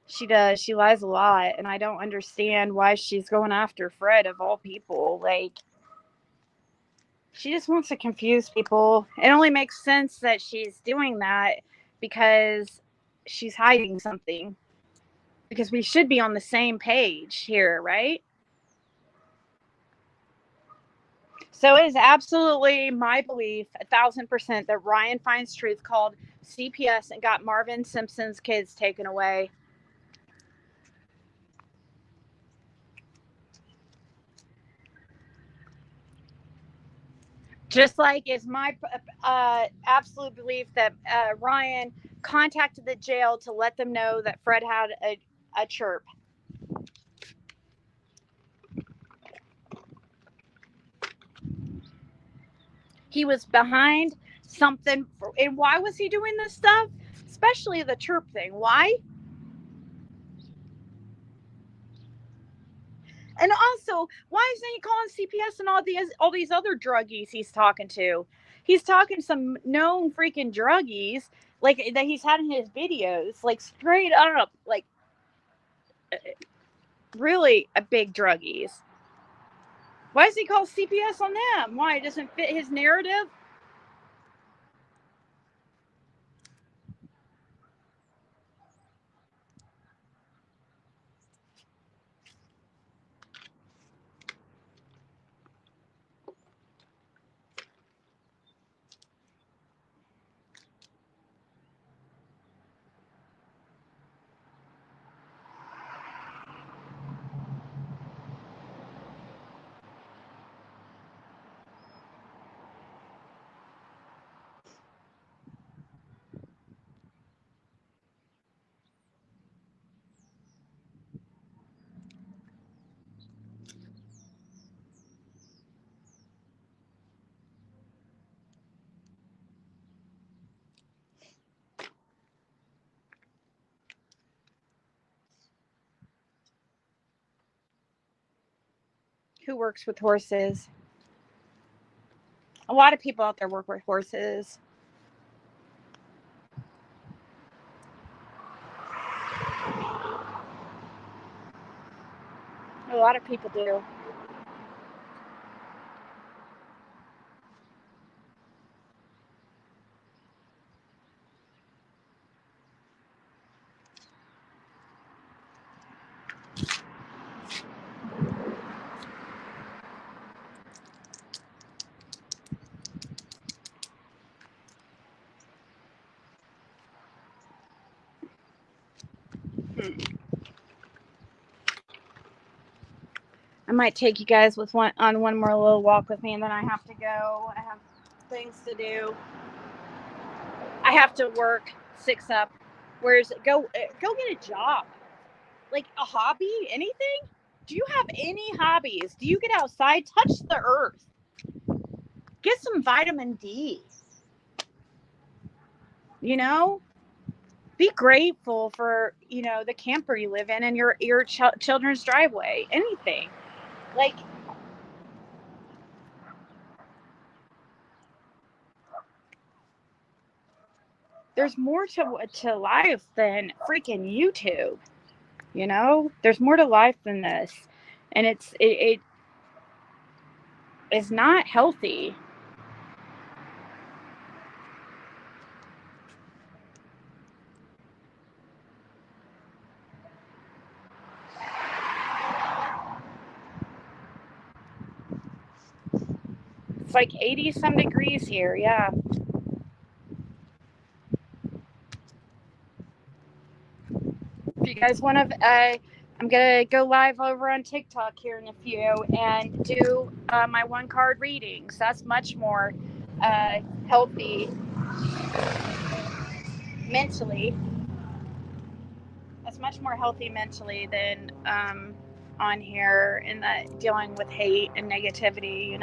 she does. She lies a lot, and I don't understand why she's going after Fred of all people. Like, she just wants to confuse people. It only makes sense that she's doing that because she's hiding something. Because we should be on the same page here, right? So it is absolutely my belief, 1,000%, that Ryan Finds Truth called CPS and got Marvin Simpson's kids taken away. Just like it's my absolute belief that Ryan contacted the jail to let them know that Fred had a chirp. He was behind something. And why was he doing this stuff? Especially the chirp thing. Why? And also, why isn't he calling CPS and all these other druggies he's talking to? He's talking to some known freaking druggies, like, that he's had in his videos, like, straight up, like, really a big druggies. Why does he call CPS on them? Why? It doesn't fit his narrative? Who works with horses? A lot of people out there work with horses. A lot of people do. I might take you guys with one more little walk with me, and then I have to go. I have things to do. I have to work 6 up. Where's go get a job, like a hobby, anything? Do you have any hobbies? Do you get outside, touch the earth, get some vitamin D? You know, be grateful for the camper you live in and your children's driveway. Anything like. There's more to life than freaking YouTube. There's more to life than this, and it is not healthy. It's like 80 some degrees here. Yeah. If you guys want to, I'm gonna go live over on TikTok here in a few and do my 1-card readings. That's much more healthy mentally. That's much more healthy mentally than on here and dealing with hate and negativity.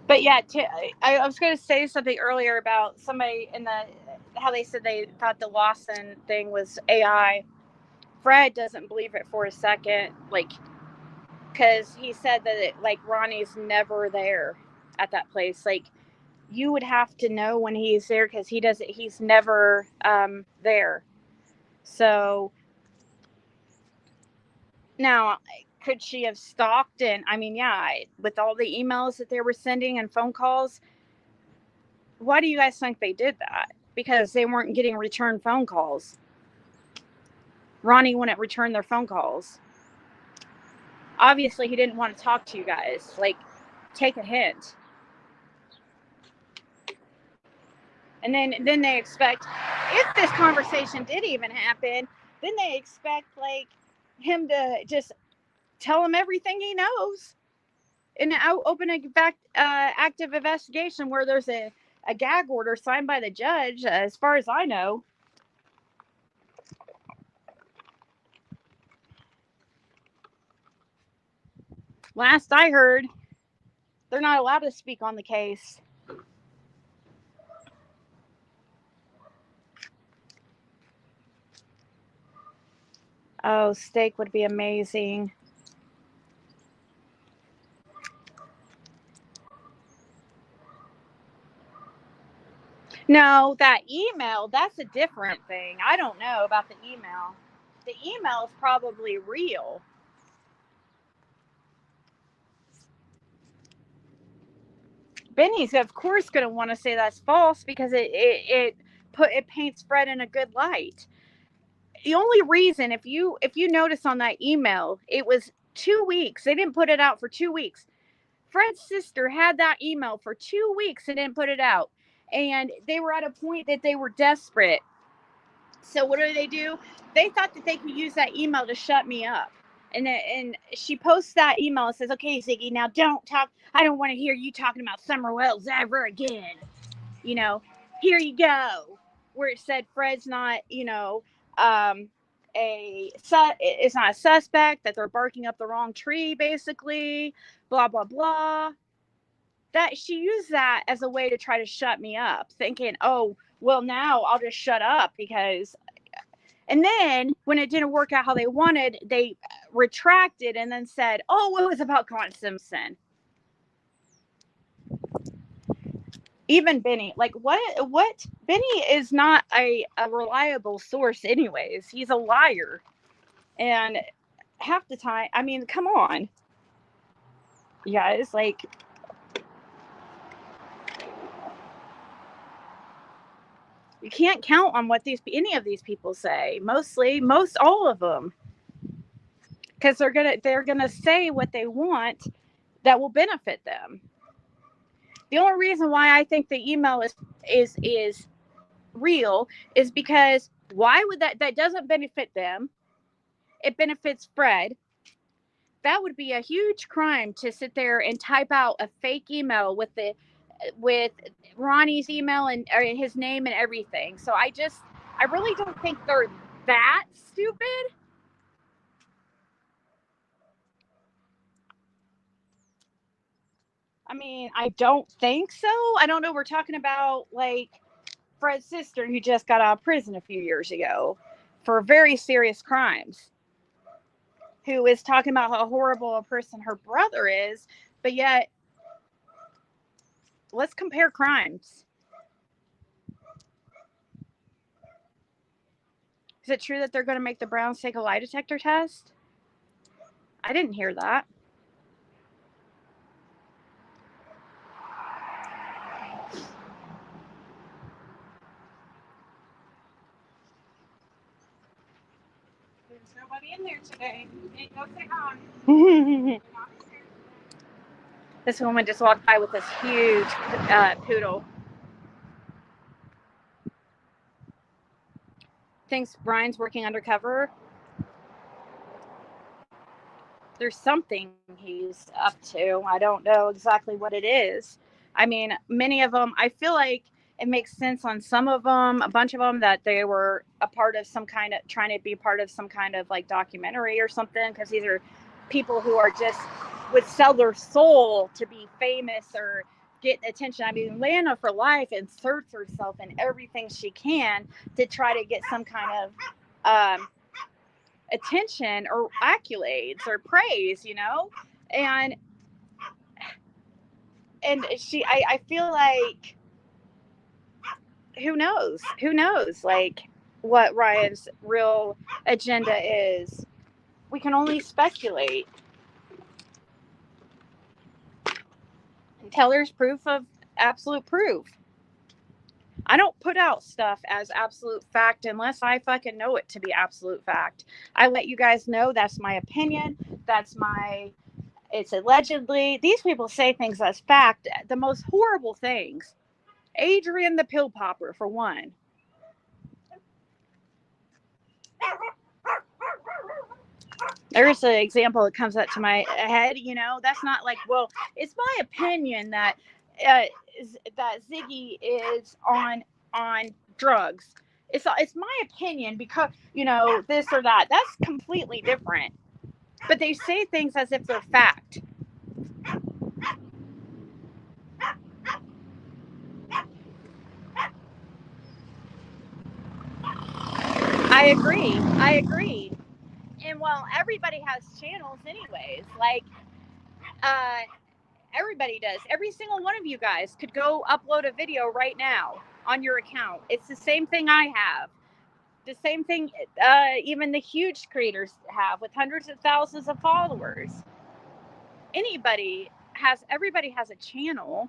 But yeah, I was going to say something earlier about somebody how they said they thought the Lawson thing was AI. Fred doesn't believe it for a second, because he said that Ronnie's never there at that place. You would have to know when he's there because he's never there. So now, could she have stalked? And I mean, yeah, with all the emails that they were sending and phone calls, why do you guys think they did that? Because they weren't getting return phone calls. Ronnie wouldn't return their phone calls. Obviously, he didn't want to talk to you guys. Take a hint. And then they expect, if this conversation did even happen, then they expect him to just tell him everything he knows and open a active investigation where there's a gag order signed by the judge, as far as I know. Last I heard, they're not allowed to speak on the case. Oh, steak would be amazing. No, that email, that's a different thing. I don't know about the email. The email is probably real. Benny's, of course, going to want to say that's false because it paints Fred in a good light. The only reason, if you notice on that email, it was 2 weeks. They didn't put it out for 2 weeks. Fred's sister had that email for 2 weeks and didn't put it out. And they were at a point that they were desperate. So what do? They thought that they could use that email to shut me up. And she posts that email and says, okay, Ziggy, now don't talk. I don't want to hear you talking about Summer Wells ever again. Here you go. Where it said Fred's not, it's not a suspect, that they're barking up the wrong tree, basically, blah blah blah. That she used that as a way to try to shut me up, thinking, oh well, now I'll just shut up because. And then when it didn't work out how they wanted, they retracted and then said, oh, it was about Grant Simpson. Even Benny, like what Benny is not a reliable source anyways. He's a liar. And half the time, I mean, come on. Yeah, it's like, you can't count on what any of these people say. Most all of them. Because they're gonna say what they want that will benefit them. The only reason why I think the email is real is because why would that doesn't benefit them? It benefits Fred. That would be a huge crime to sit there and type out a fake email with Ronnie's email and or his name and everything. So I really don't think they're that stupid. I mean, I don't think so. I don't know. We're talking about like Fred's sister who just got out of prison a few years ago for very serious crimes, who is talking about how horrible a person her brother is, but yet let's compare crimes. Is it true that they're going to make the Browns take a lie detector test? I didn't hear that. There's nobody in there today. Hey, go say hi. This woman just walked by with this huge poodle. Thinks Brian's working undercover. There's something he's up to. I don't know exactly what it is. I mean, many of them, I feel like it makes sense on some of them, a bunch of them, that they were a part of some kind of, trying to be part of some kind of like documentary or something, because these are people who are just, would sell their soul to be famous or get attention. I mean, Lana for life inserts herself in everything she can to try to get some kind of attention or accolades or praise, you know? And I feel like, who knows like what Ryan's real agenda is. We can only speculate until there's absolute proof. I don't put out stuff as absolute fact unless I fucking know it to be absolute fact. I let you guys know that's my opinion. It's allegedly. These people say things as fact. The most horrible things. Adrian the pill popper, for one. There's an example that comes up to my head. You know, that's not like, well, it's my opinion that that Ziggy is on drugs. It's my opinion because, you know, this or that. That's completely different. But they say things as if they're fact. I agree. And well, everybody has channels anyways. Like, everybody does. Every single one of you guys could go upload a video right now on your account. It's the same thing I have. The same thing even the huge creators have with hundreds of thousands of followers. Everybody has a channel.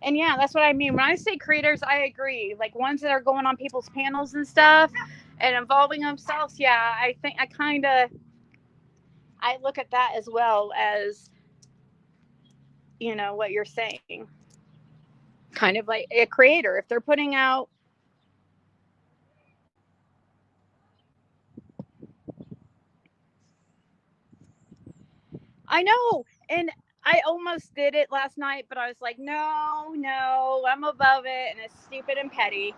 And yeah, that's what I mean. When I say creators, I agree. Like ones that are going on people's panels and stuff and involving themselves. Yeah, I think I look at that as well as, you know, what you're saying. Kind of like a creator. If they're putting out, I know, and I almost did it last night, but I was like, no, I'm above it, and it's stupid and petty.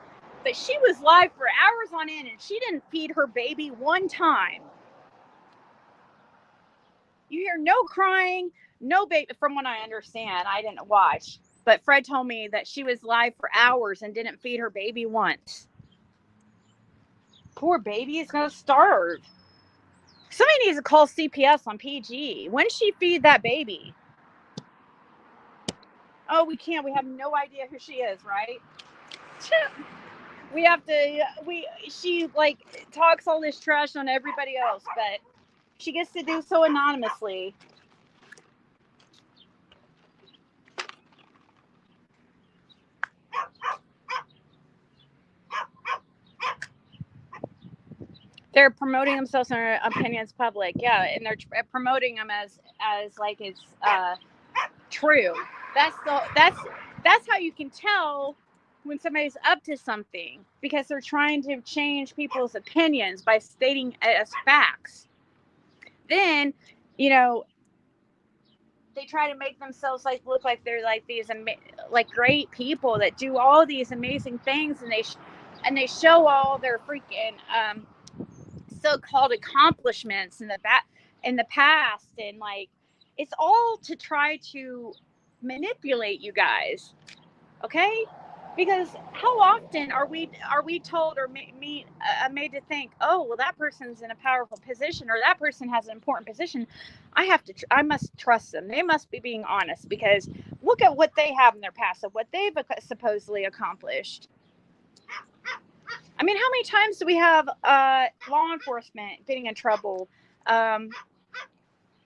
But she was live for hours on end, and she didn't feed her baby one time. You hear no crying, no baby. From what I understand, I didn't watch, but Fred told me that she was live for hours and didn't feed her baby once. Poor baby is going to starve. Somebody needs to call CPS on PG. When she feed that baby? Oh, we can't. We have no idea who she is, right? We have to. She like talks all this trash on everybody else, but she gets to do so anonymously. They're promoting themselves and their opinions public, yeah, and they're promoting them as like it's true. That's how you can tell when somebody's up to something, because they're trying to change people's opinions by stating as facts. Then, you know, they try to make themselves like look like they're like these like great people that do all these amazing things, and they show all their freaking so-called accomplishments in the past, and like it's all to try to manipulate you guys, okay? Because how often are we told or made to think, oh well, that person's in a powerful position, or that person has an important position, I must trust them, they must be being honest, because look at what they have in their past of what they've supposedly accomplished. I mean, how many times do we have law enforcement getting in trouble?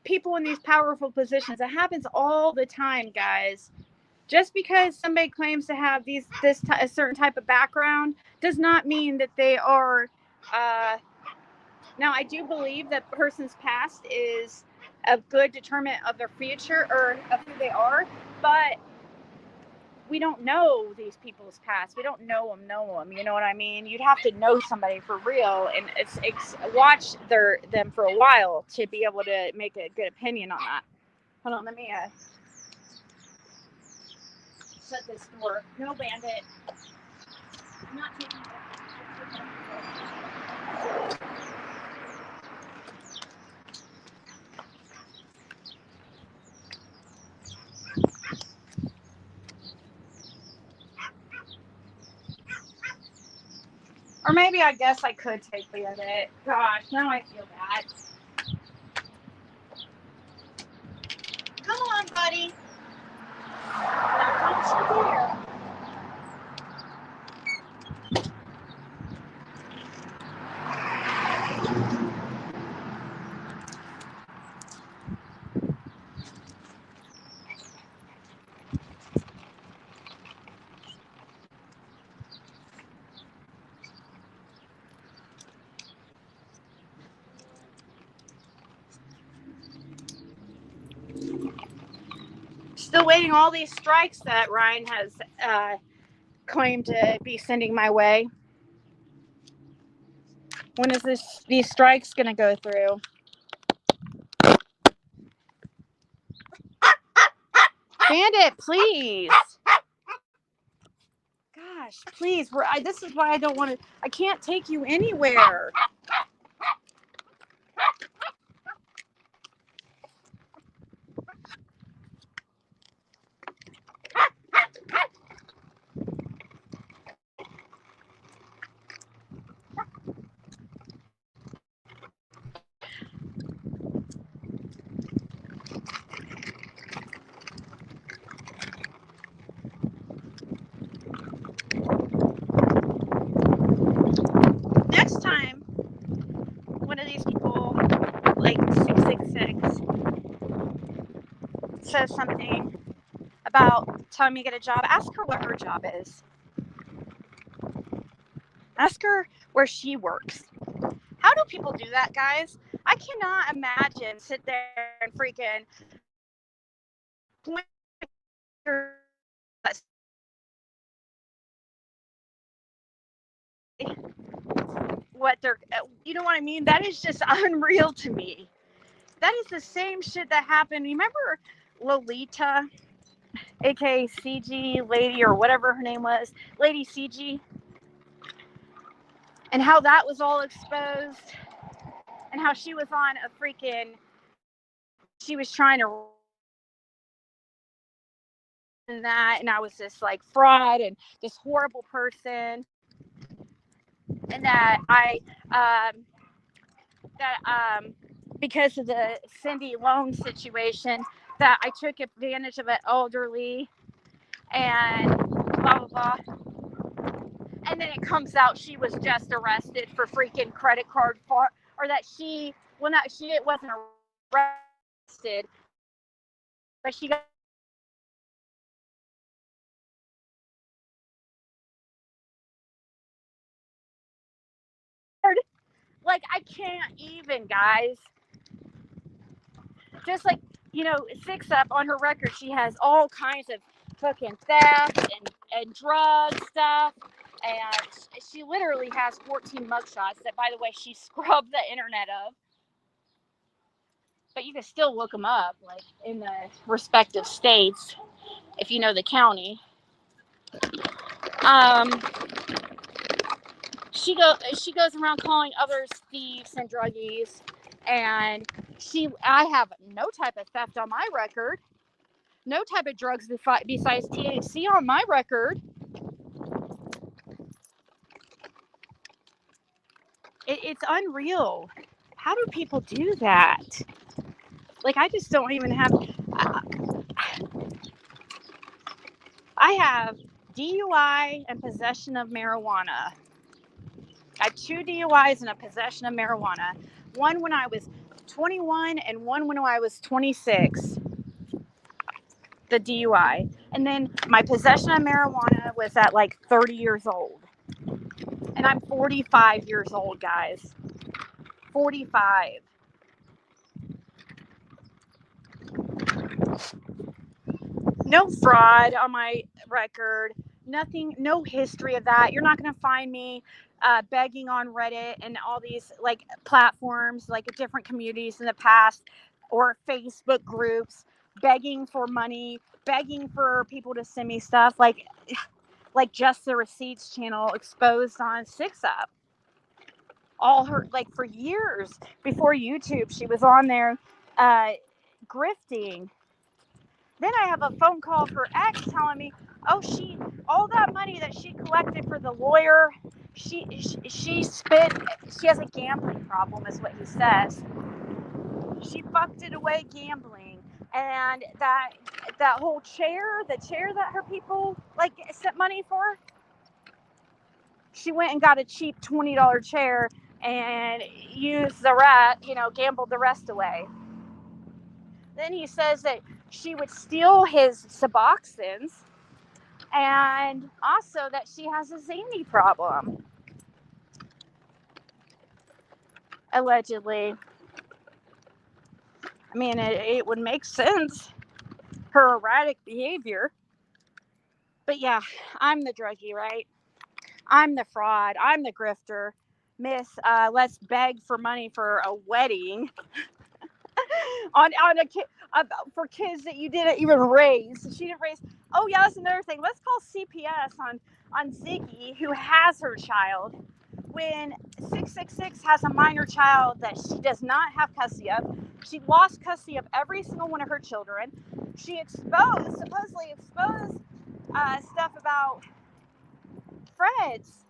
People in these powerful positions. It happens all the time, guys. Just because somebody claims to have a certain type of background does not mean that they are. Now, I do believe that person's past is a good determinant of their future or of who they are, but we don't know these people's past. We don't know them. You know what I mean? You'd have to know somebody for real, and it's watch them for a while to be able to make a good opinion on that. Hold on, let me shut this door. No, Bandit. I'm not taking it. Or maybe I guess I could take Bandit. Gosh, now I feel bad. Come on, buddy. Now, don't you dare. Still waiting all these strikes that Ryan has claimed to be sending my way. When is these strikes gonna go through? Bandit, please. Gosh, please. This is why I don't want to. I can't take you anywhere. Next time, one of these people, like 666, says something about telling me to get a job, ask her what her job is. Ask her where she works. How do people do that, guys? I cannot imagine sit there and freaking point what they're, you know what I mean? That is just unreal to me. That is the same shit that happened. Remember Lolita, aka CG Lady, or whatever her name was, Lady CG? and how that was all exposed, and how she was on a freaking, she was trying to that, and I was this like fraud and this horrible person, and because of the Cindy loan situation, that I took advantage of an elderly and blah blah blah. And then it comes out she was just arrested for freaking credit card fraud, or that she wasn't arrested, but she got like, I can't even, guys. Just like, Six Up on her record, she has all kinds of fucking theft and drug stuff. And she literally has 14 mugshots that, by the way, she scrubbed the internet of. But you can still look them up, like, in the respective states, if you know the county. She goes around calling others thieves and druggies, and I have no type of theft on my record, no type of drugs besides THC on my record. It's unreal. How do people do that? Like, I just don't even have. I have DUI and possession of marijuana. I have 2 DUIs and a possession of marijuana. One when I was 21 and one when I was 26. The DUI. And then my possession of marijuana was at like 30 years old. And I'm 45 years old, guys. 45. No fraud on my record. Nothing, no history of that. You're not going to find me begging on Reddit and all these like platforms, like different communities in the past, or Facebook groups, begging for money, begging for people to send me stuff, like Just the Receipts channel exposed on Six Up. All her, like, for years before YouTube, she was on there grifting. Then I have a phone call for ex telling me, oh, all that money that she collected for the lawyer, she has a gambling problem, is what he says. She fucked it away gambling. And that whole chair that her people like sent money for, she went and got a cheap $20 chair and used gambled the rest away. Then he says that she would steal his Suboxones, and also that she has a zany problem, allegedly. I mean, it would make sense, her erratic behavior. But yeah, I'm the druggie, right? I'm the fraud. I'm the grifter. Miss, let's beg for money for a wedding for kids that you didn't even raise. She didn't raise. Oh yeah, that's another thing. Let's call CPS on Ziggy, who has her child, when 666 has a minor child that she does not have custody of. She lost custody of every single one of her children. She supposedly exposed stuff about Fred's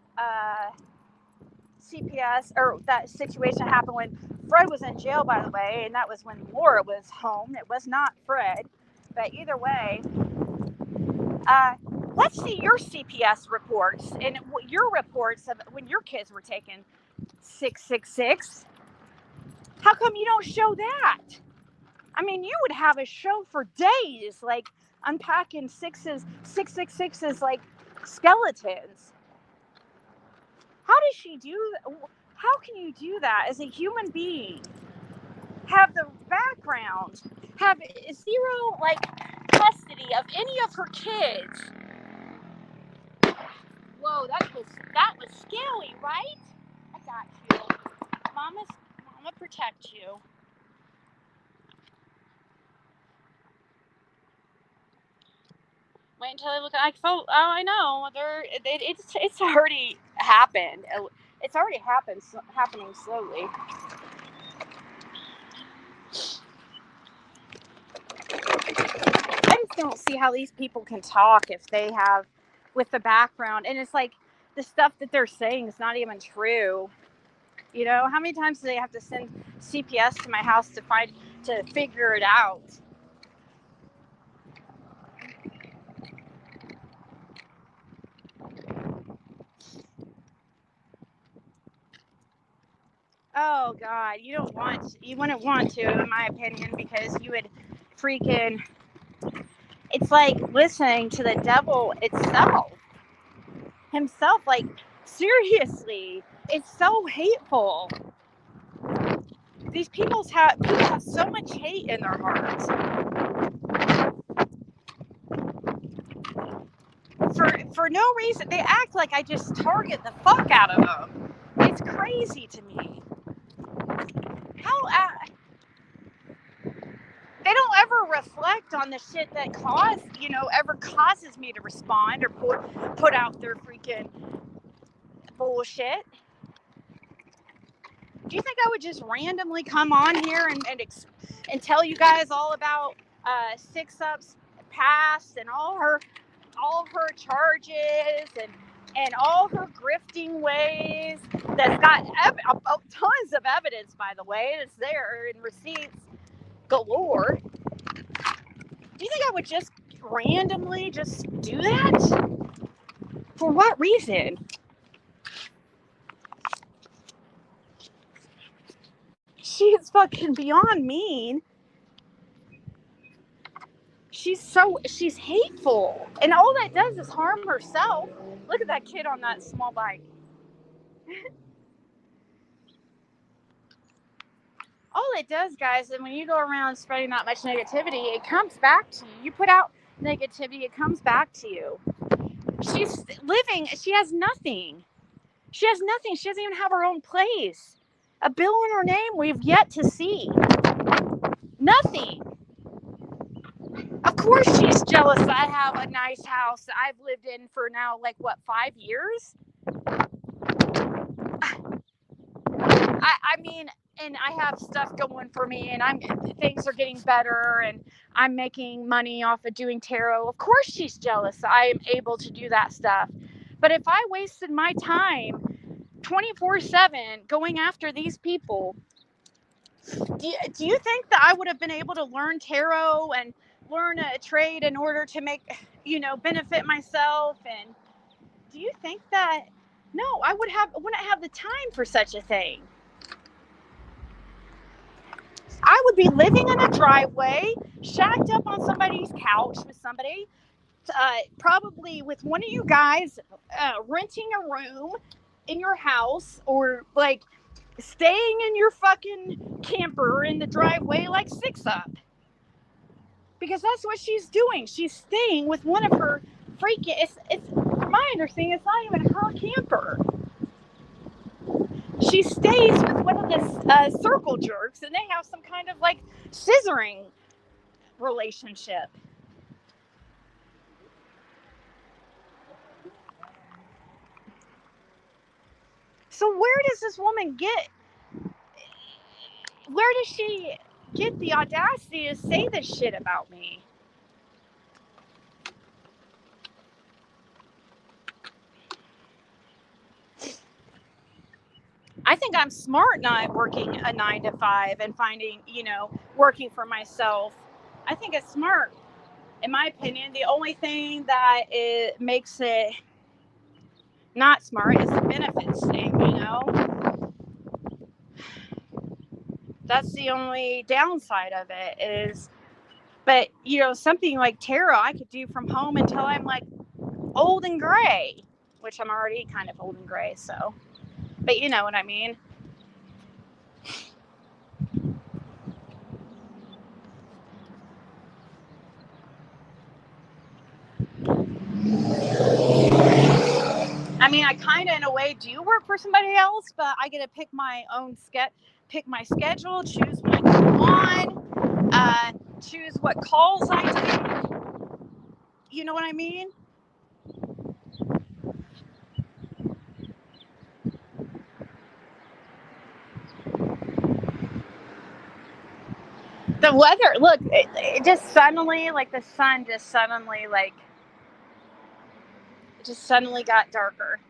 CPS, or that situation happened when Fred was in jail, by the way, and that was when Laura was home. It was not Fred, but either way, let's see your CPS reports and your reports of when your kids were taken. 666. How come you don't show that? I mean, you would have a show for days, like unpacking 666's like skeletons. How can you do that as a human being? Have the background, have zero like custody of any of her kids. Whoa, that was scary, right? I got you. Mama protect you. Wait until I look. I know. It's already happened. It's already happening slowly. I just don't see how these people can talk if they have with the background, and it's like the stuff that they're saying is not even true. You know, how many times do they have to send CPS to my house to figure it out? Oh God, you wouldn't want to, in my opinion, because you would freaking. It's like listening to the devil himself. Like, seriously, it's so hateful. These people have so much hate in their hearts for no reason. They act like I just target the fuck out of them. It's crazy to me. How they don't ever reflect on the shit that ever causes me to respond or put out their freaking bullshit. Do you think I would just randomly come on here and tell you guys all about Six Up's past and all her charges and all her grifting ways? That's got tons of evidence, by the way. It's there in receipts galore. Do you think I would just randomly just do that? For what reason? She is fucking beyond mean. She's hateful. And all that does is harm herself. Look at that kid on that small bike. All it does, guys, and when you go around spreading that much negativity, it comes back to you. You put out negativity, it comes back to you. She has nothing. She doesn't even have her own place. A bill in her name we've yet to see. Nothing. Of course she's jealous that I have a nice house that I've lived in for now, 5 years? I mean, and I have stuff going for me, and things are getting better, and I'm making money off of doing tarot. Of course she's jealous I am able to do that stuff. But if I wasted my time 24/7 going after these people, do you think that I would have been able to learn tarot and learn a trade in order to make, benefit myself? And do you think that, no, I wouldn't have the time for such a thing. I would be living in a driveway, shacked up on somebody's couch with somebody, probably with one of you guys, renting a room in your house, or staying in your fucking camper in the driveway like Six Up. Because that's what she's doing. She's staying with one of her freaking, it's from my understanding, it's not even her camper. She stays with one of the circle jerks, and they have some kind of scissoring relationship. So where does this woman where does she get the audacity to say this shit about me? I think I'm smart not working a 9 to 5 and finding, working for myself. I think it's smart. In my opinion, the only thing that it makes it not smart is the benefits thing, That's the only downside of it is, but, something like tarot I could do from home until I'm old and gray, which I'm already kind of old and gray, so, but you know what I mean. I mean, I kind of, in a way, do work for somebody else, but I get to pick my schedule, choose when I go on, choose what calls I do. You know what I mean? The weather, look, it just suddenly, like the sun just suddenly, like, it just suddenly got darker.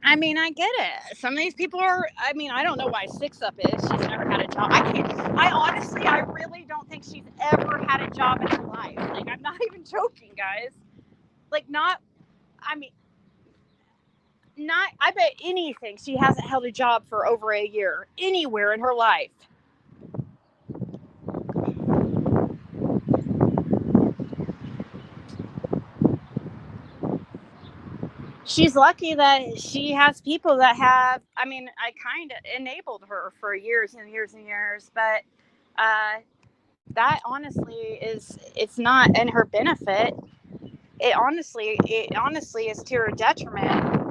I mean, I get it. Some of these people are, I mean, I don't know why Six Up is. She's never had a job. I really don't think she's ever had a job in her life. Like, I'm not even joking, guys. Like, I bet anything she hasn't held a job for over a year anywhere in her life. She's lucky that she has people that have, I mean, I kind of enabled her for years and years and years, but that honestly it's not in her benefit. It honestly is to her detriment.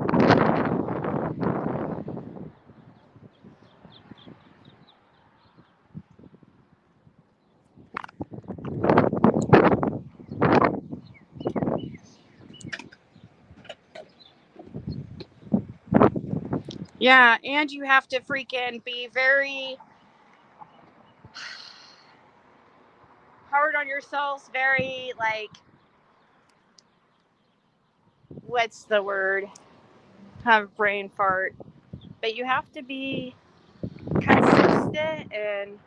Yeah, and you have to freaking be very hard on yourselves, very, like, what's the word? Have a brain fart. But you have to be consistent and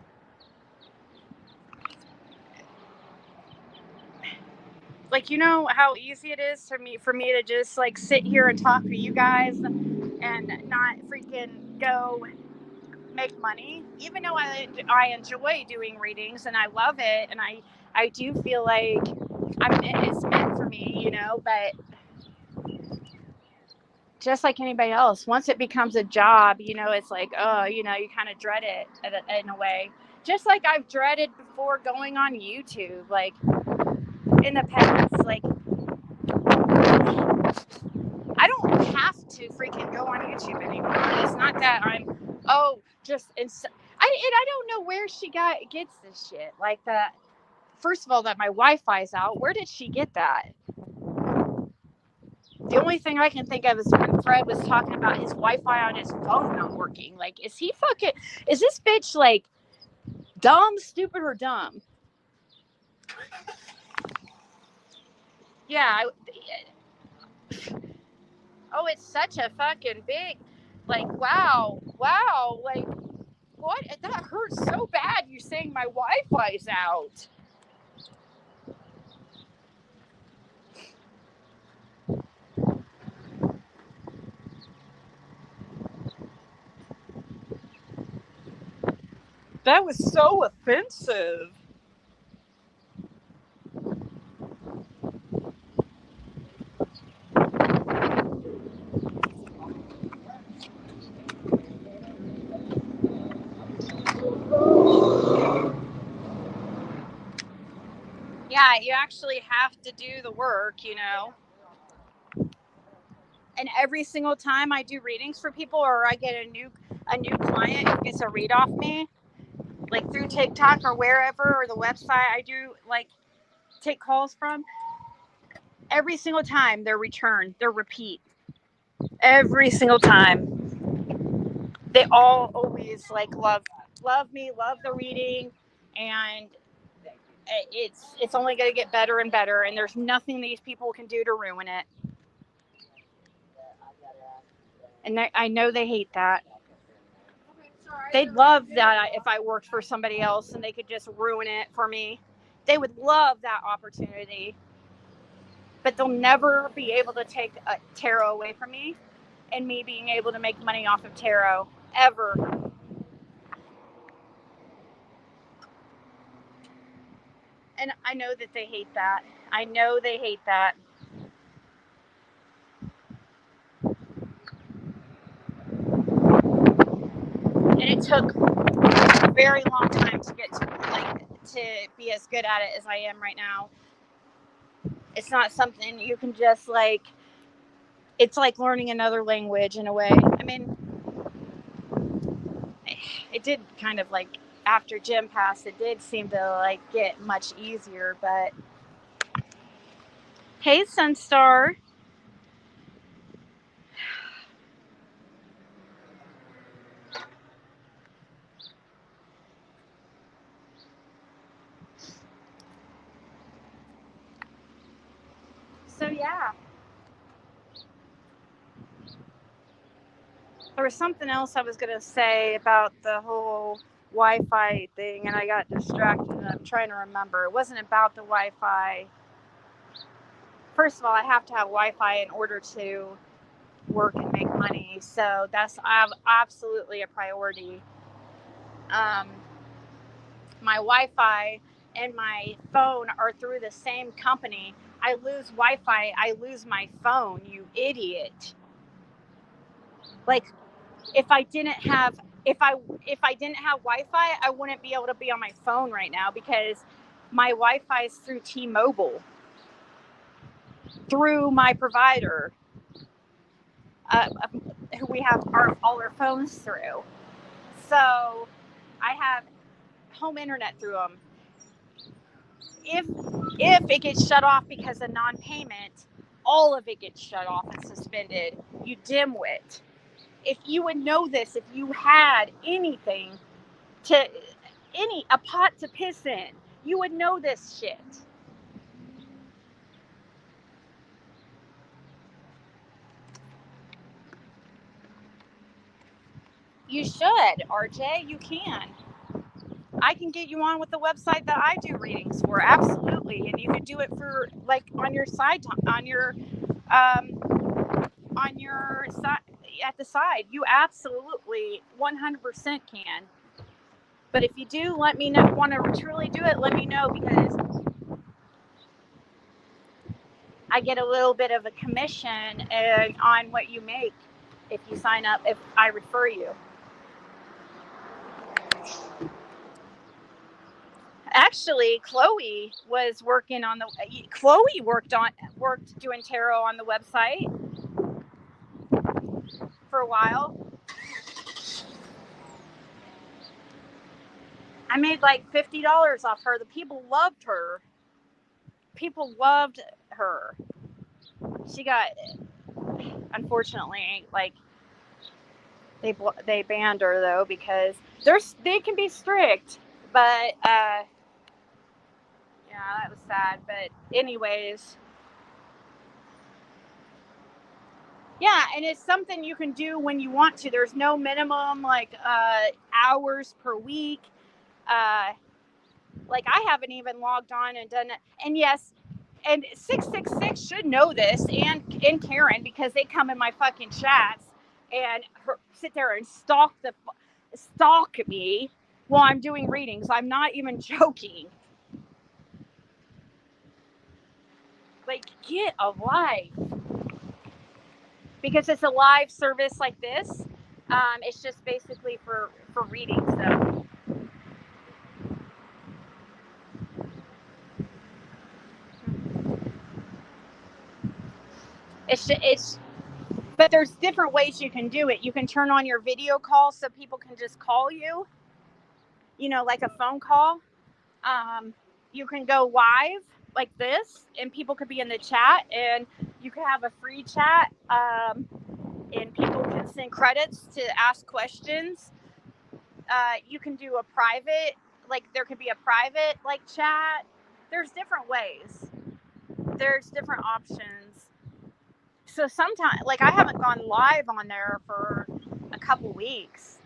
like, you know how easy it is for me to just like sit here and talk to you guys and not freaking go make money, even though I enjoy doing readings and I love it, and I do feel like it's meant for me, you know. But just like anybody else, once it becomes a job, you know, it's like, oh, you know, you kind of dread it in a way, just like I've dreaded before going on YouTube, like in the past. Like, I don't have to freaking go on YouTube anymore. It's not that I'm, I don't know where she gets this shit. Like that, first of all, that my Wi-Fi's out. Where did she get that? The only thing I can think of is when Fred was talking about his Wi-Fi on his phone not working. Like, is this bitch like dumb, stupid, or dumb? Yeah. Oh, it's such a fucking big, like, wow, like, what? That hurts so bad. You're saying my Wi-Fi's out. That was so offensive. Yeah, you actually have to do the work, you know. And every single time I do readings for people, or I get a new client who gets a read off me, like through TikTok or wherever, or the website I do like take calls from, every single time they're repeat. Every single time. They all always like love me, love the reading, and it's only going to get better and better, and there's nothing these people can do to ruin it. And I know they hate that. They'd love that if I worked for somebody else and they could just ruin it for me. They would love that opportunity. But they'll never be able to take tarot away from me and me being able to make money off of tarot. Ever. And I know that they hate that. I know they hate that. And it took a very long time to get to be as good at it as I am right now. It's not something you can just like, it's like learning another language in a way. I mean, it did kind of like, after Jim passed, it did seem to like get much easier, but hey, Sunstar. yeah. There was something else I was going to say about the whole Wi-Fi thing, and I got distracted, and I'm trying to remember. It wasn't about the Wi-Fi. First of all, I have to have Wi-Fi in order to work and make money, so that's absolutely a priority. My Wi-Fi and my phone are through the same company. I lose Wi-Fi, I lose my phone, you idiot. Like, if I didn't have Wi-Fi, I wouldn't be able to be on my phone right now because my Wi-Fi is through T-Mobile, through my provider, who we have all our phones through. So I have home internet through them. If it gets shut off because of non-payment, all of it gets shut off and suspended. You dimwit. If you would know this, if you had anything a pot to piss in, you would know this shit. You should, RJ. You can. I can get you on with the website that I do readings for, absolutely, and you could do it for like on your side, on your side, at the side. You absolutely 100% can. But if you do, let me know. Want to truly do it? Let me know, because I get a little bit of a commission on what you make if you sign up. If I refer you. Actually, Chloe was working on the. Chloe worked doing tarot on the website for a while. I made like $50 off her. The people loved her. People loved her. She got, unfortunately, like they banned her though because they can be strict, but yeah, that was sad. But anyways. Yeah, and it's something you can do when you want to. There's no minimum like hours per week. Like I haven't even logged on and done it. And yes, and 666 should know this, and Karen, because they come in my fucking chats and sit there and stalk me while I'm doing readings. I'm not even joking. Like, get a life. Because it's a live service like this. It's just basically for readings, though. But there's different ways you can do it. You can turn on your video call so people can just call you, like a phone call. You can go live like this, and people could be in the chat, and you can have a free chat, and people can send credits to ask questions. You can do a private, like there could be a private like chat. There's different ways. There's different options. So sometimes, like I haven't gone live on there for a couple weeks.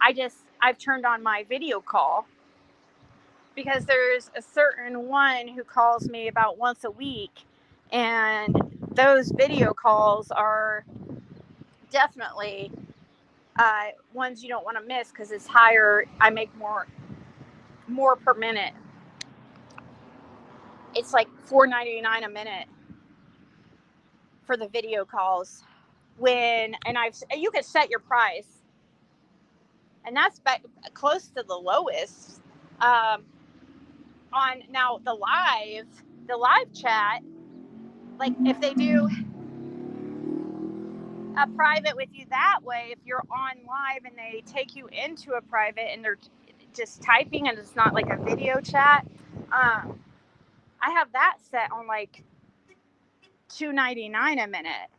I've turned on my video call because there's a certain one who calls me about once a week, and those video calls are definitely ones you don't want to miss because it's higher. I make more per minute. It's like $4.99 a minute for the video calls. You could set your price, and that's close to the lowest. On now the live chat, like if they do a private with you that way, if you're on live and they take you into a private and they're just typing and it's not like a video chat, I have that set on like $2.99 a minute.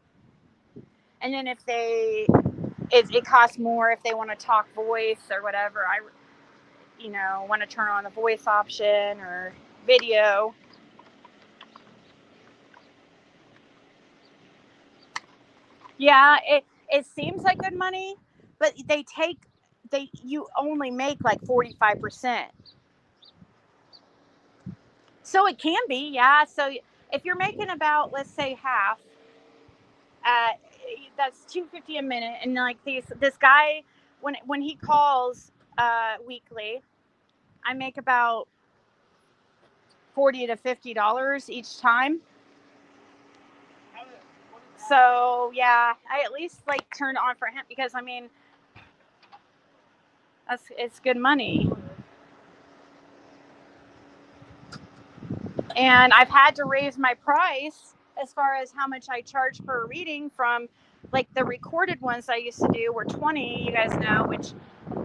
And then if it costs more if they want to talk voice or whatever. I want to turn on the voice option or video. Yeah, it seems like good money, but you only make like 45%. So it can be, yeah. So if you're making about, let's say, half, uh, that's $2.50 a minute, and like this guy, when he calls weekly, I make about $40 to $50 each time. So yeah, I at least like turned on for him because I mean, it's good money. And I've had to raise my price as far as how much I charge for a reading from like the recorded ones I used to do were 20, you guys know, which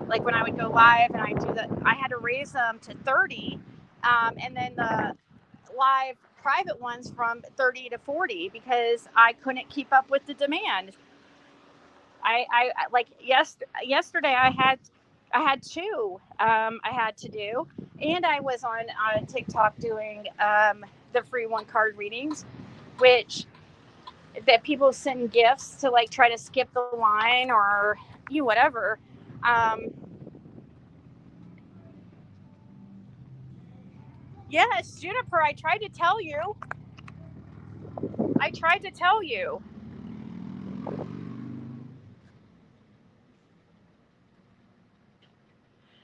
like when I would go live and I do that, I had to raise them to 30. And then the live private ones from 30 to 40 because I couldn't keep up with the demand. I like yesterday I had two I had to do, and I was on TikTok doing the free one card readings, which that people send gifts to like try to skip the line or whatever. Yes, Juniper, I tried to tell you.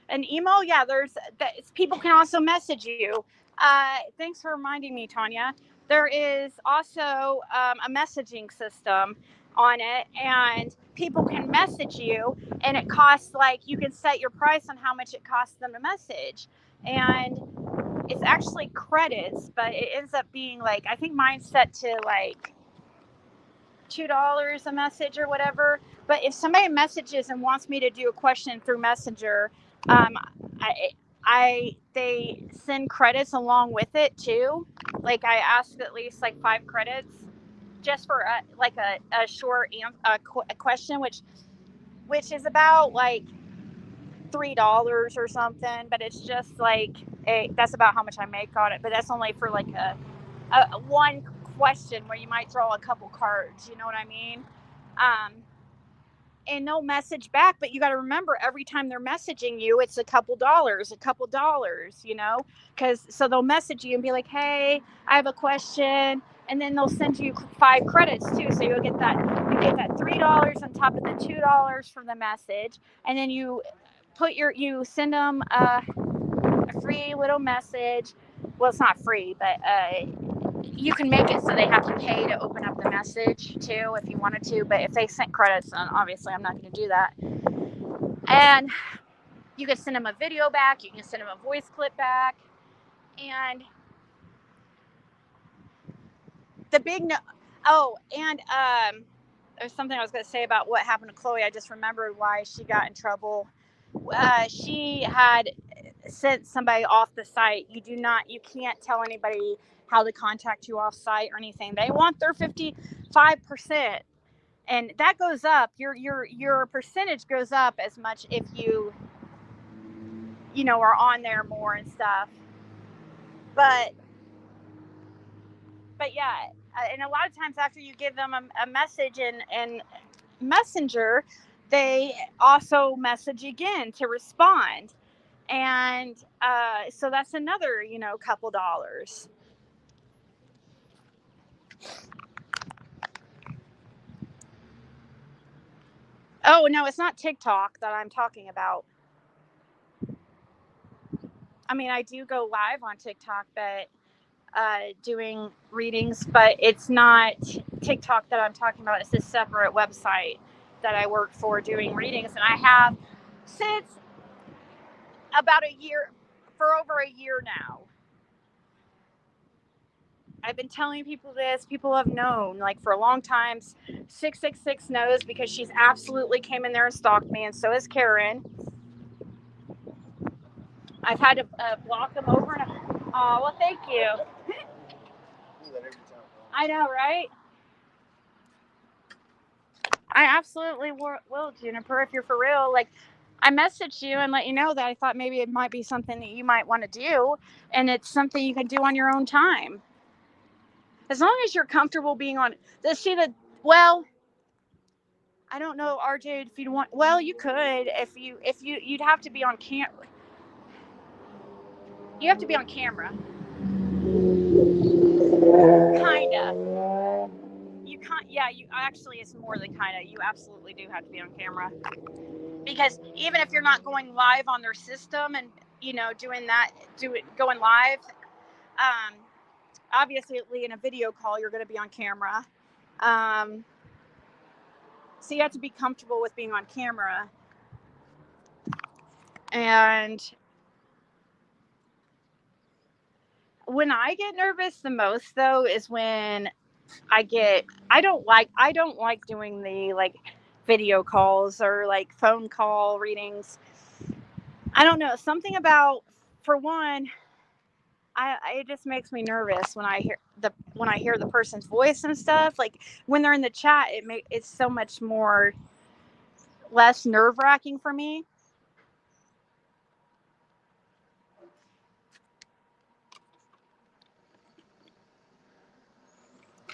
An email, yeah. There's that. People can also message you. Thanks for reminding me, Tanya. There is also a messaging system on it, and people can message you, and it costs like you can set your price on how much it costs them to message, and it's actually credits, but it ends up being like I think mine's set to like $2 a message or whatever. But if somebody messages and wants me to do a question through Messenger, they send credits along with it too. Like I ask at least like 5 credits just for a short a question, which is about like $3 or something. But it's just like that's about how much I make on it. But that's only for like a one question where you might draw a couple cards. You know what I mean? And they'll message back, but you got to remember every time they're messaging you, it's a couple dollars, because so they'll message you and be like, hey, I have a question. And then they'll send you 5 credits too. So you get that $3 on top of the $2 from the message. And then you send them a free little message. Well, it's not free, but you can make it so they have to pay to open up the message too if you wanted to. But if they sent credits, then obviously I'm not going to do that. And you can send them a video back. You can send them a voice clip back. And the big no. Oh, and there's something I was going to say about what happened to Chloe. I just remembered why she got in trouble. She had sent somebody off the site. You can't tell anybody how to contact you off site or anything. They want their 55%, and that goes up. Your percentage goes up as much if you are on there more and stuff. But yeah, and a lot of times after you give them a message in Messenger, they also message again to respond. And so that's another, couple dollars. Oh, no, it's not TikTok that I'm talking about. I mean, I do go live on TikTok, but doing readings, but it's not TikTok that I'm talking about. It's a separate website that I work for doing readings. And I have since about for over a year now. I've been telling people this. People have known, like, for a long time. 666 knows because she's absolutely came in there and stalked me, and so is Karen. I've had to block them over and oh, well, thank you. I know, right? I absolutely will, Juniper, if you're for real. Like, I messaged you and let you know that I thought maybe it might be something that you might want to do, and it's something you can do on your own time. As long as you're comfortable being on. Well, I don't know, RJ, if you'd want. Well, you could you'd have to be on You have to be on camera, kinda. You can't. Yeah, you actually. It's more than kinda. You absolutely do have to be on camera because even if you're not going live on their system and going live, um, obviously in a video call you're going to be on camera. So you have to be comfortable with being on camera. And when I get nervous the most, though, is when I don't like doing the like video calls or like phone call readings. I don't know, something about, for one, it just makes me nervous when I hear the person's voice and stuff. Like when they're in the chat, it's so much more less nerve-wracking for me.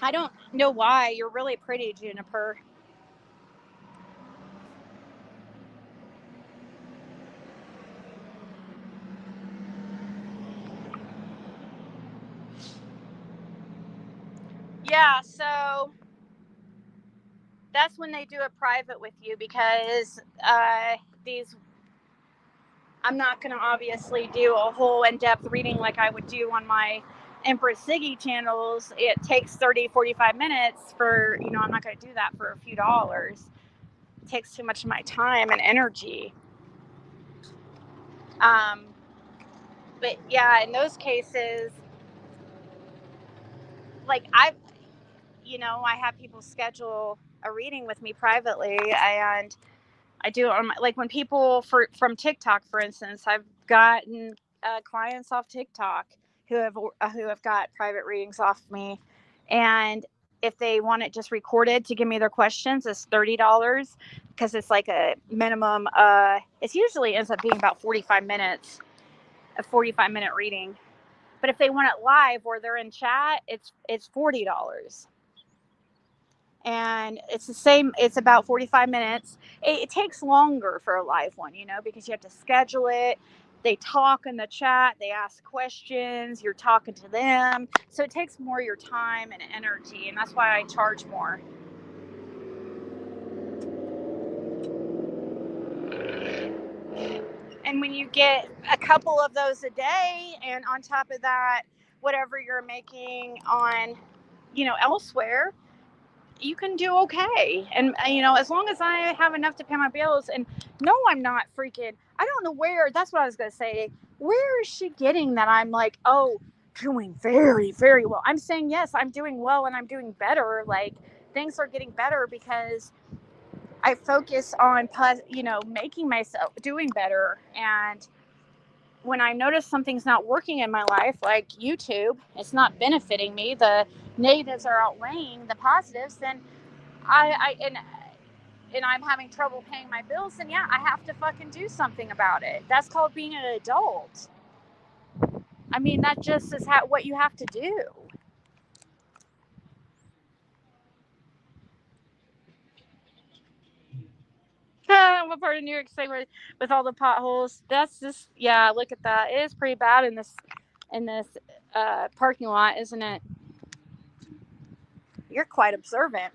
I don't know why. You're really pretty, Juniper. Yeah, so that's when they do a private with you because I'm not going to obviously do a whole in-depth reading like I would do on my Empress Ziggy channels. It takes 30-45 minutes for, I'm not going to do that for a few dollars. It takes too much of my time and energy. But yeah, in those cases, like I have people schedule a reading with me privately, and I do it on like when people from TikTok, for instance. I've gotten clients off TikTok who have got private readings off me, and if they want it just recorded to give me their questions, it's $30 because it's like a minimum. It usually ends up being about 45 minutes, a 45-minute reading. But if they want it live or they're in chat, it's $40. And it's the same. It's about 45 minutes. It takes longer for a live one, because you have to schedule it. They talk in the chat. They ask questions. You're talking to them. So it takes more of your time and energy. And that's why I charge more. And when you get a couple of those a day, and on top of that, whatever you're making on, elsewhere, you can do okay. And as long as I have enough to pay my bills, and no, I'm not freaking, I don't know where, that's what I was going to say. Where is she getting that I'm like, oh, doing very, very well? I'm saying, yes, I'm doing well and I'm doing better. Like things are getting better because I focus on, making myself doing better. And when I notice something's not working in my life, like YouTube, it's not benefiting me, the negatives are outweighing the positives, then and I'm having trouble paying my bills, then yeah, I have to fucking do something about it. That's called being an adult. I mean, that just is what you have to do. What part of New York City with all the potholes? That's just, yeah, look at that. It is pretty bad in this parking lot, isn't it? You're quite observant.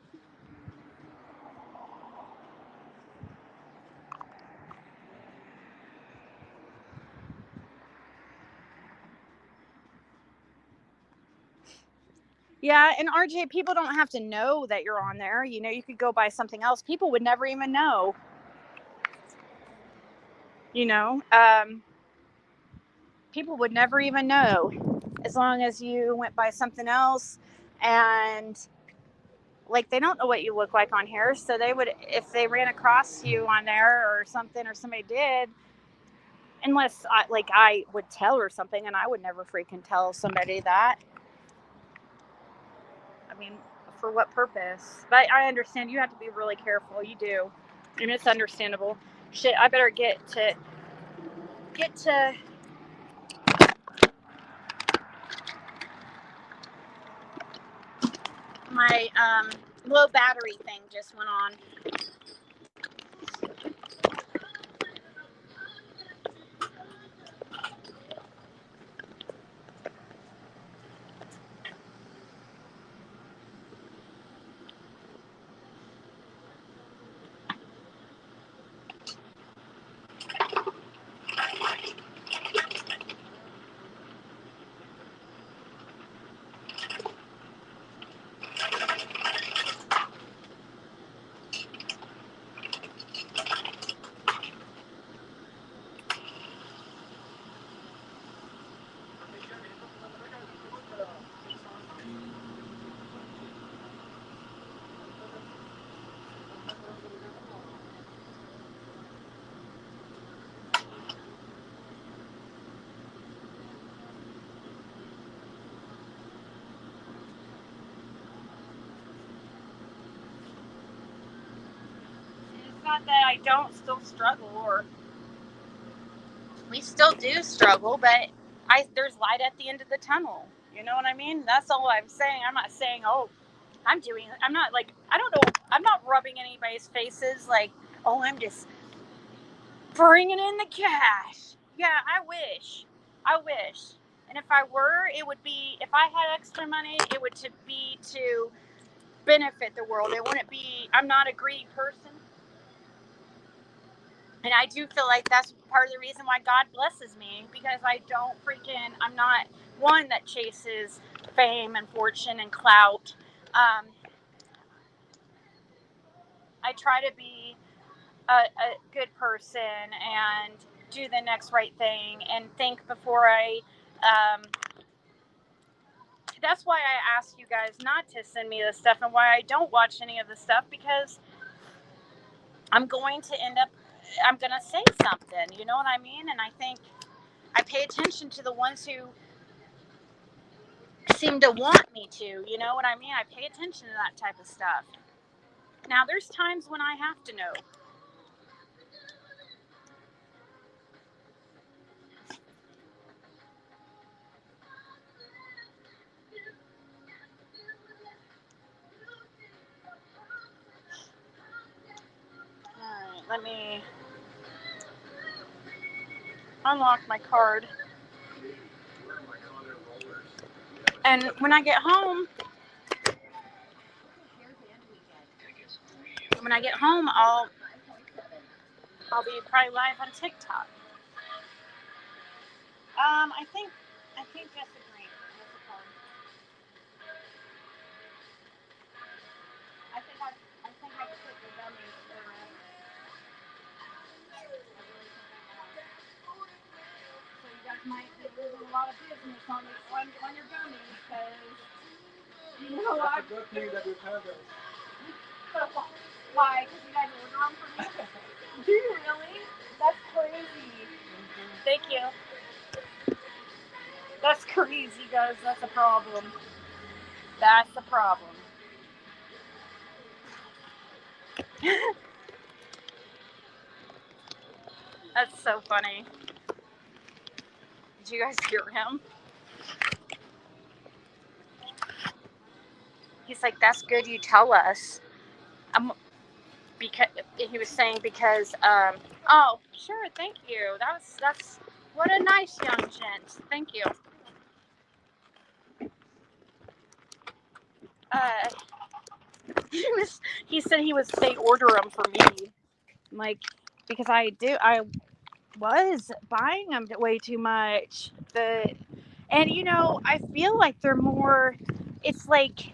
Yeah, and RJ, people don't have to know that you're on there. You could go buy something else. People would never even know. People would never even know as long as you went by something else, and like they don't know what you look like on here, so they would, if they ran across you on there or something, or somebody did, unless I would tell her something, and I would never freaking tell somebody that. I mean, for what purpose? But I understand you have to be really careful. You do, and it's understandable. Shit, I better get to my low battery thing just went on. not that I don't still struggle, or we still do struggle, but there's light at the end of the tunnel. You know what I mean? That's all I'm saying. I'm not saying, oh, I'm not like, I don't know, I'm not rubbing anybody's faces like, oh, I'm just bringing in the cash. Yeah, I wish. And if I were, it would be, if I had extra money, it would be to benefit the world. It wouldn't be, I'm not a greedy person. And I do feel like that's part of the reason why God blesses me, because I'm not one that chases fame and fortune and clout. I try to be a good person and do the next right thing and think before that's why I ask you guys not to send me this stuff, and why I don't watch any of the stuff, because I'm going to say something, you know what I mean? And I think I pay attention to the ones who seem to want me to, you know what I mean? I pay attention to that type of stuff. Now, there's times when I have to know. All right, let me unlock my card. And when I get home, I'll be probably live on TikTok. I think just a green. Just a card. I think I put the dummies in it. So you guys might be losing a lot of business on your gummies, because you know That's a good thing that we've had those. Why? Because you guys order them for me? Do you really? That's crazy. Thank you. That's crazy, guys. That's a problem. That's the problem. That's so funny. Did you guys hear him? He's like, that's good you tell us. Because he was saying, because oh, sure, thank you. That's what a nice young gent. Thank you. He said they order them for me. Like, because I was buying them way too much. And you know, I feel like they're more, it's like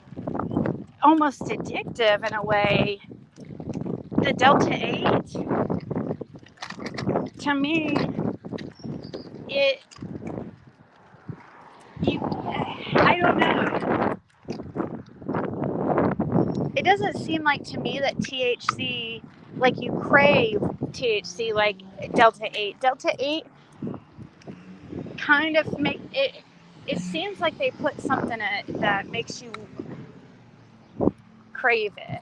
almost addictive in a way. The Delta 8, to me, I don't know. It doesn't seem like to me that THC, like you crave THC like Delta 8. Delta 8 kind of it seems like they put something in it that makes you crave it.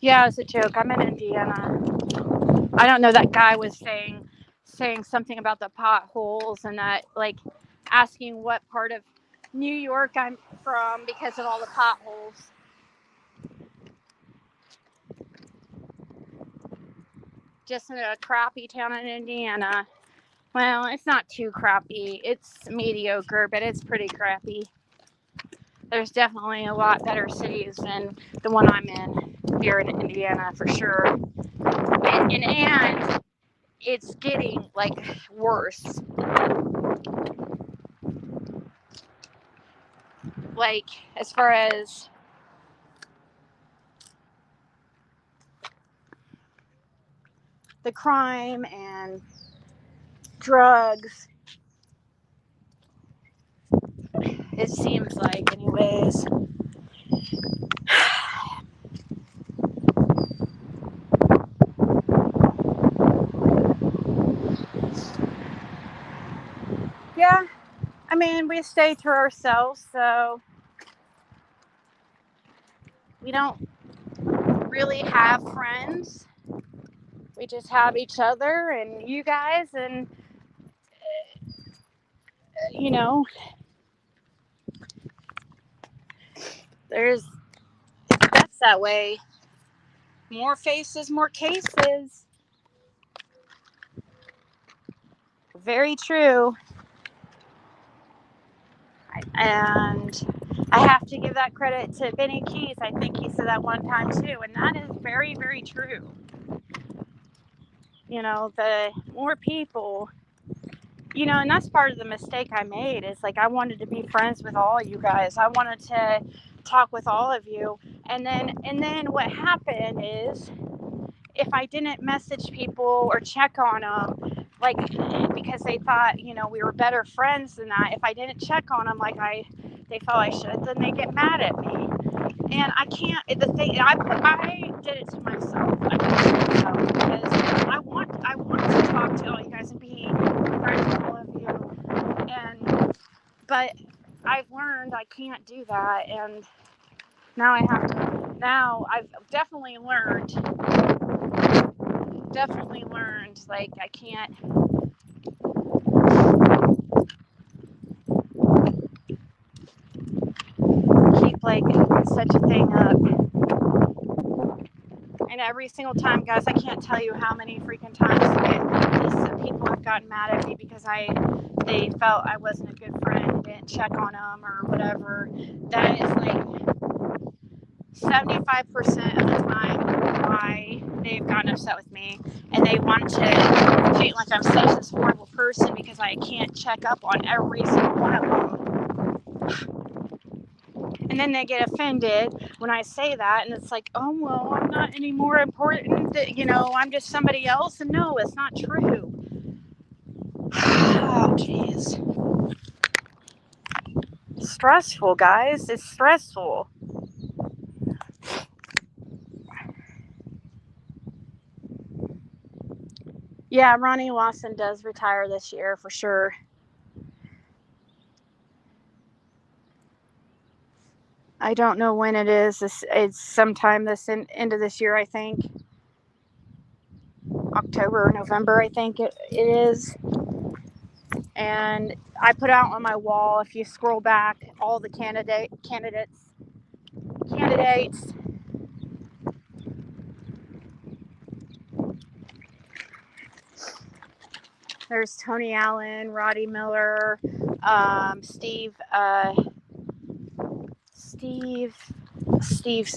Yeah, it's a joke. I'm in Indiana. I don't know, that guy was saying something about the potholes, and that, like, asking what part of New York I'm from because of all the potholes. Just in a crappy town in Indiana. Well, it's not too crappy. It's mediocre, but it's pretty crappy. There's definitely a lot better cities than the one I'm in here in Indiana, for sure. And it's getting, like, worse. Like, as far as the crime and drugs, it seems like, anyways. Yeah, I mean, we stay to ourselves, so we don't really have friends. We just have each other and you guys, and you know, there's that's that way. More faces, more cases. Very true. And I have to give that credit to Benny Keys. I think he said that one time too, and that is very, very true. You know, the more people, you know, and that's part of the mistake I made is like I wanted to be friends with all of you guys. I wanted to talk with all of you, and then what happened is if I didn't message people or check on them, like because they thought, you know, we were better friends than that. If I didn't check on them like they felt I should, then they get mad at me. And I can't. The thing I did it to myself. I did it to myself because I want to talk to all you guys and be friends with all of you. But I've learned I can't do that, and now I have to. Now I've definitely learned. Like I can't. Keep like such a thing up. And every single time, guys, I can't tell you how many freaking times people have gotten mad at me because they felt I wasn't a good friend, didn't check on them or whatever. That is like 75% of the time why they've gotten upset with me, and they want to paint like I'm such this horrible person because I can't check up on every single one of them. And then they get offended when I say that, and it's like, oh, well, I'm not any more important, you know, I'm just somebody else. And no, it's not true. Oh, jeez. Stressful, guys. It's stressful. Yeah, Ronnie Lawson does retire this year for sure. I don't know when it is. It's sometime this end of this year, I think. October or November, I think it is. And I put out on my wall, if you scroll back, all the candidates. There's Tony Allen, Roddy Miller, Steve Stewart.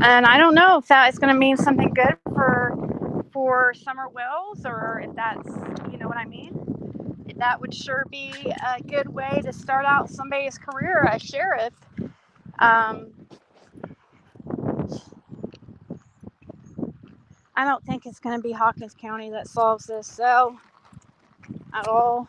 And I don't know if that is going to mean something good for Summer Wells, or if that's, you know what I mean? That would sure be a good way to start out somebody's career as sheriff. I don't think it's going to be Hawkins County that solves this, so at all.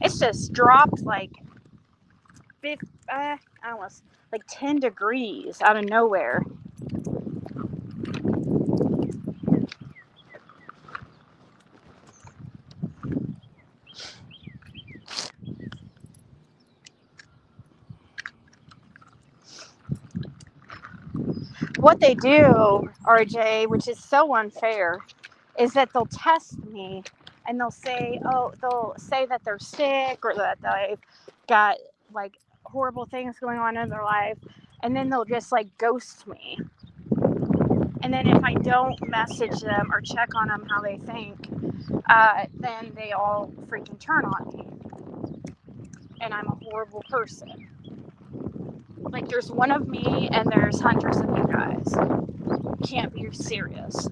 It's just dropped like 10 degrees out of nowhere. What they do, RJ, which is so unfair, is that they'll test me and they'll say that they're sick or that they've got like horrible things going on in their life, and then they'll just like ghost me. And then if I don't message them or check on them how they think, then they all freaking turn on me. And I'm a horrible person. Like, there's one of me and there's hundreds of you guys. Can't be serious.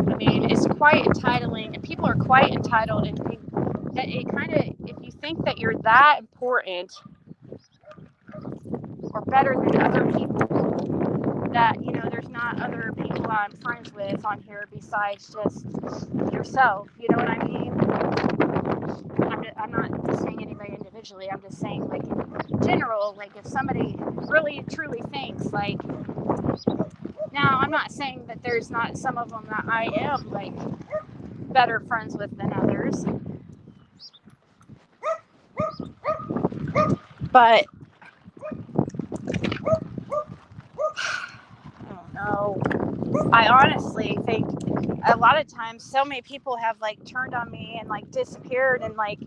I mean, it's quite entitling, and people are quite entitled, and that it kind of, if you think that you're that important, or better than other people. That, you know, there's not other people I'm friends with on here besides just yourself. You know what I mean? I'm not saying anybody individually. I'm just saying, like, in general, like, if somebody really truly thinks, like, now I'm not saying that there's not some of them that I am, like, better friends with than others. But I don't know. I honestly think a lot of times so many people have like turned on me and like disappeared, and like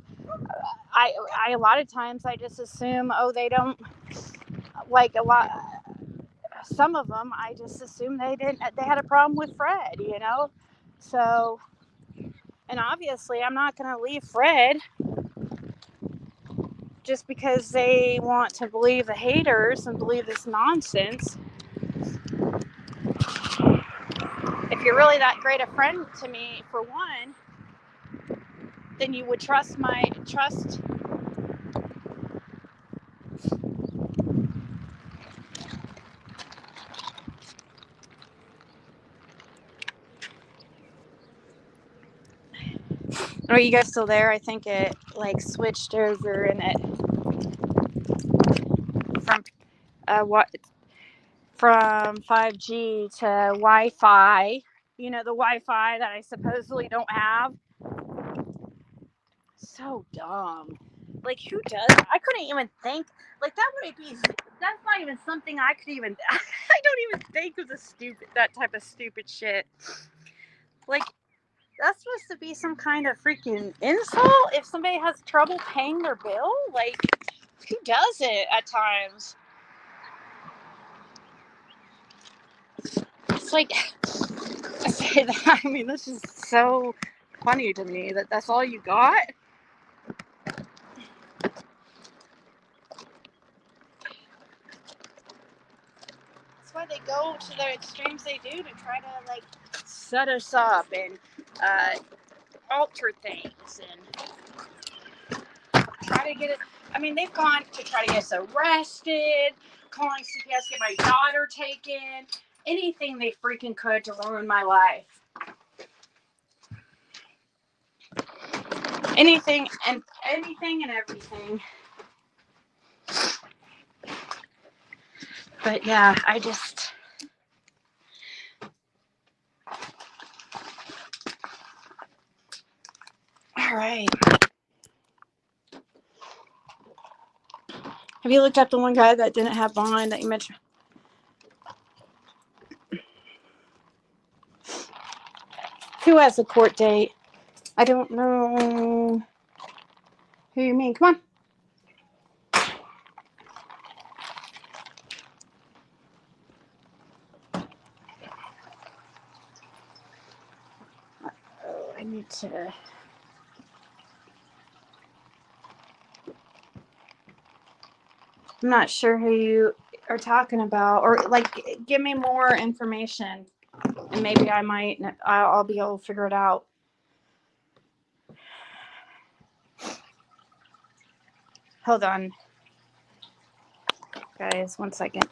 I a lot of times I just assume, oh, they don't, like, some of them I just assume they had a problem with Fred, you know. So, and obviously I'm not going to leave Fred just because they want to believe the haters and believe this nonsense. If you're really that great a friend to me, for one, then you would trust. Are you guys still there? I think it like switched over and it from 5G to Wi-Fi. You know, the Wi-Fi that I supposedly don't have. So dumb. Like, who does? I couldn't even think. Like, that would be. That's not even something I could even. I don't even think of that type of stupid shit. Like, that's supposed to be some kind of freaking insult if somebody has trouble paying their bill. Like, who does it at times? It's like, I mean, this is so funny to me that that's all you got. That's why they go to the extremes they do to try to like set us up and alter things and try to get it. I mean, they've gone to try to get us arrested, calling CPS, get my daughter taken, anything they freaking could to ruin my life. Anything and everything. But yeah, I just. All right. Have you looked up the one guy that didn't have bond that you mentioned? Who has a court date? I don't know who you mean. Come on. Oh, I need to. I'm not sure who you are talking about, or like, give me more information, and maybe I'll be able to figure it out. Hold on, guys, 1 second.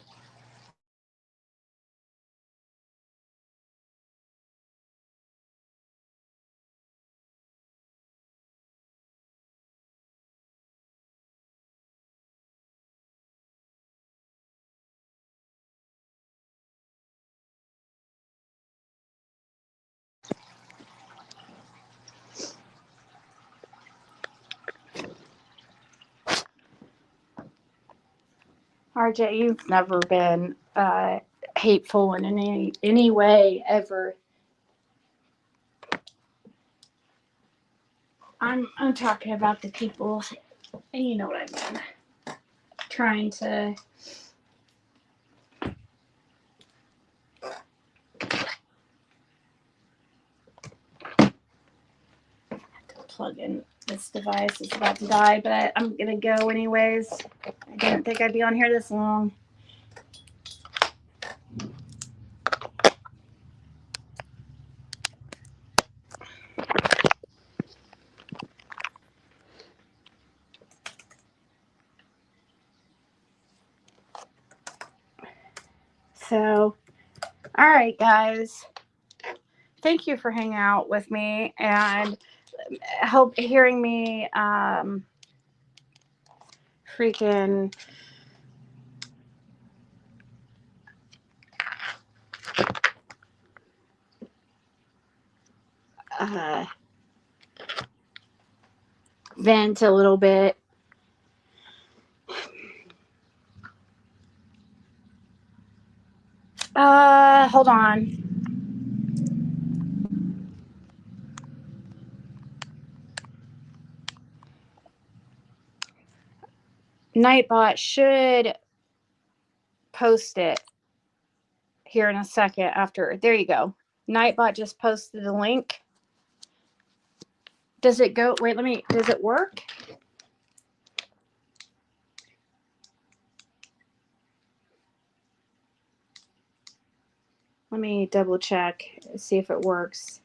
RJ, you've never been hateful in any way ever. I'm talking about the people, and you know what I mean. Trying to plug in this device. It's about to die, but I'm gonna go anyways. I didn't think I'd be on here this long. So, all right, guys. Thank you for hanging out with me and hearing me freaking vent a little bit. Hold on. Nightbot should post it here in a second after. There you go. Nightbot just posted the link. Does it go? Wait, does it work? Let me double check, see if it works.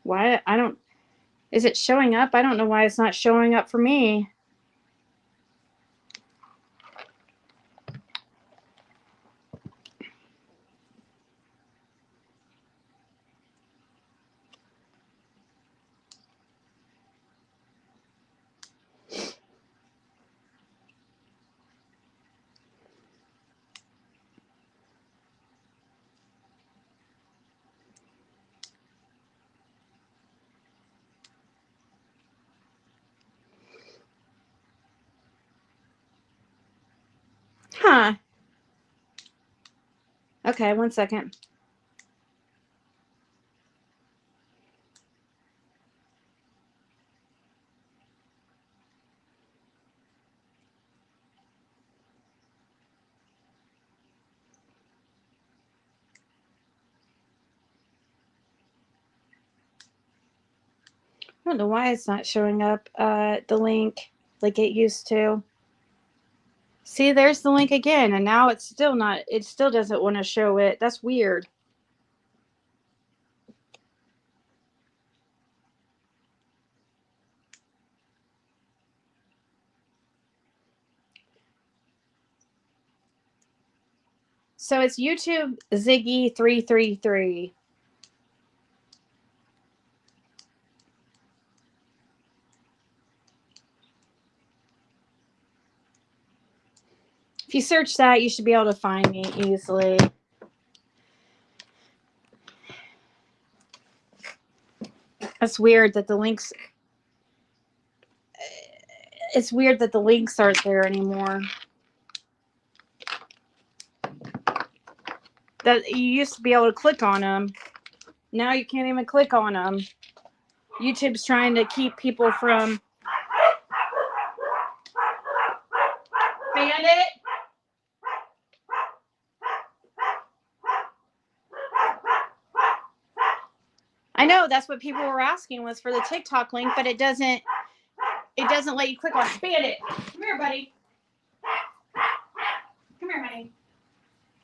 Why? Is it showing up? I don't know why it's not showing up for me. Huh. Okay, 1 second. I don't know why it's not showing up the link like it used to. See, there's the link again, and now it's still not, it still doesn't want to show it. That's weird. So it's YouTube Ziggy 333. If you search that, you should be able to find me easily. It's weird that the links aren't there anymore. That you used to be able to click on them. Now you can't even click on them. YouTube's trying to keep people from Bandit. I know that's what people were asking was for the TikTok link, but it doesn't let you click on it. Bandit. Come here, buddy. Come here, honey.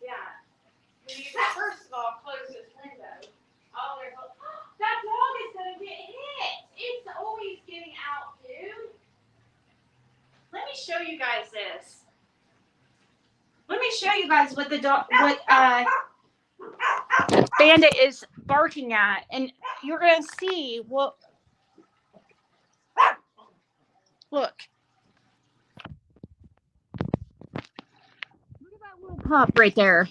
Yeah. We need to first of all close this window. That dog is gonna get hit. It's always getting out, dude. Let me show you guys this. Let me show you guys what Bandit is barking at, and you're gonna see what. Look. Look at that little pup right there.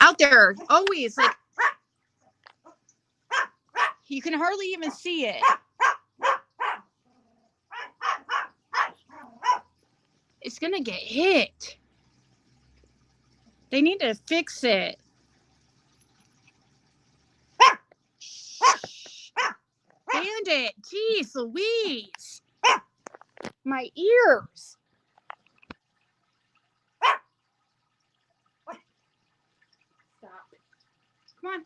Out there, always like. You can hardly even see it. It's gonna get hit. They need to fix it. Bandit, jeez Louise. My ears. Stop. Come on.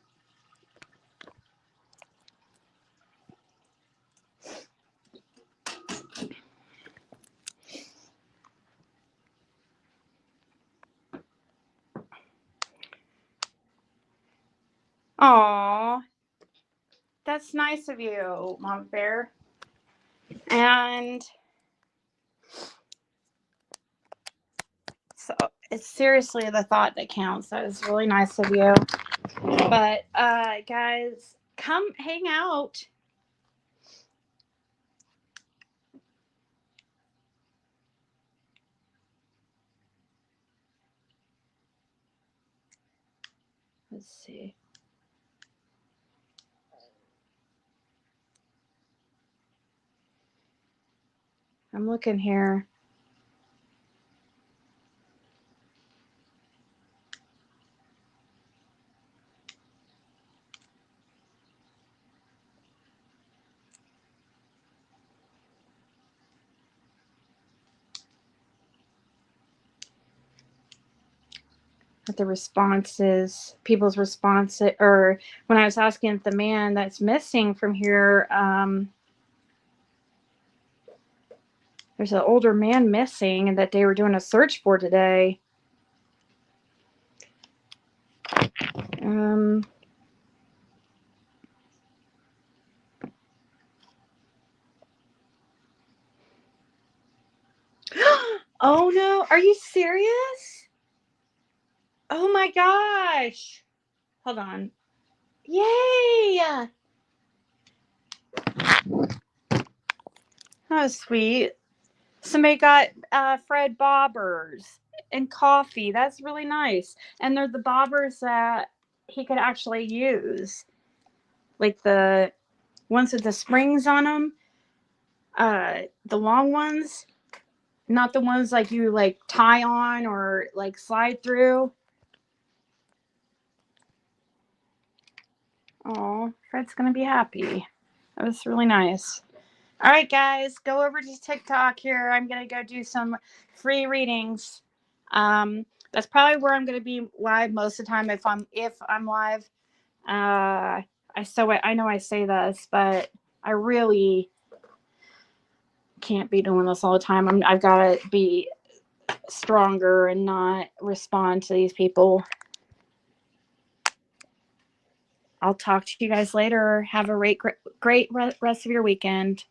that's nice of you, Mom Bear. And so it's seriously the thought that counts. That is really nice of you. But guys, come hang out. Let's see. I'm looking here. At the responses, people's responses, or when I was asking the man that's missing from here, there's an older man missing and that they were doing a search for today. Oh no, are you serious? Oh my gosh. Hold on. Yay! That was sweet. Somebody got Fred bobbers and coffee. That's really nice. And they're the bobbers that he could actually use. Like the ones with the springs on them. The long ones. Not the ones like you like tie on or like slide through. Oh, Fred's going to be happy. That was really nice. All right, guys, go over to TikTok here. I'm going to go do some free readings. That's probably where I'm going to be live most of the time if I'm live. I know I say this, but I really can't be doing this all the time. I've got to be stronger and not respond to these people. I'll talk to you guys later. Have a great rest of your weekend.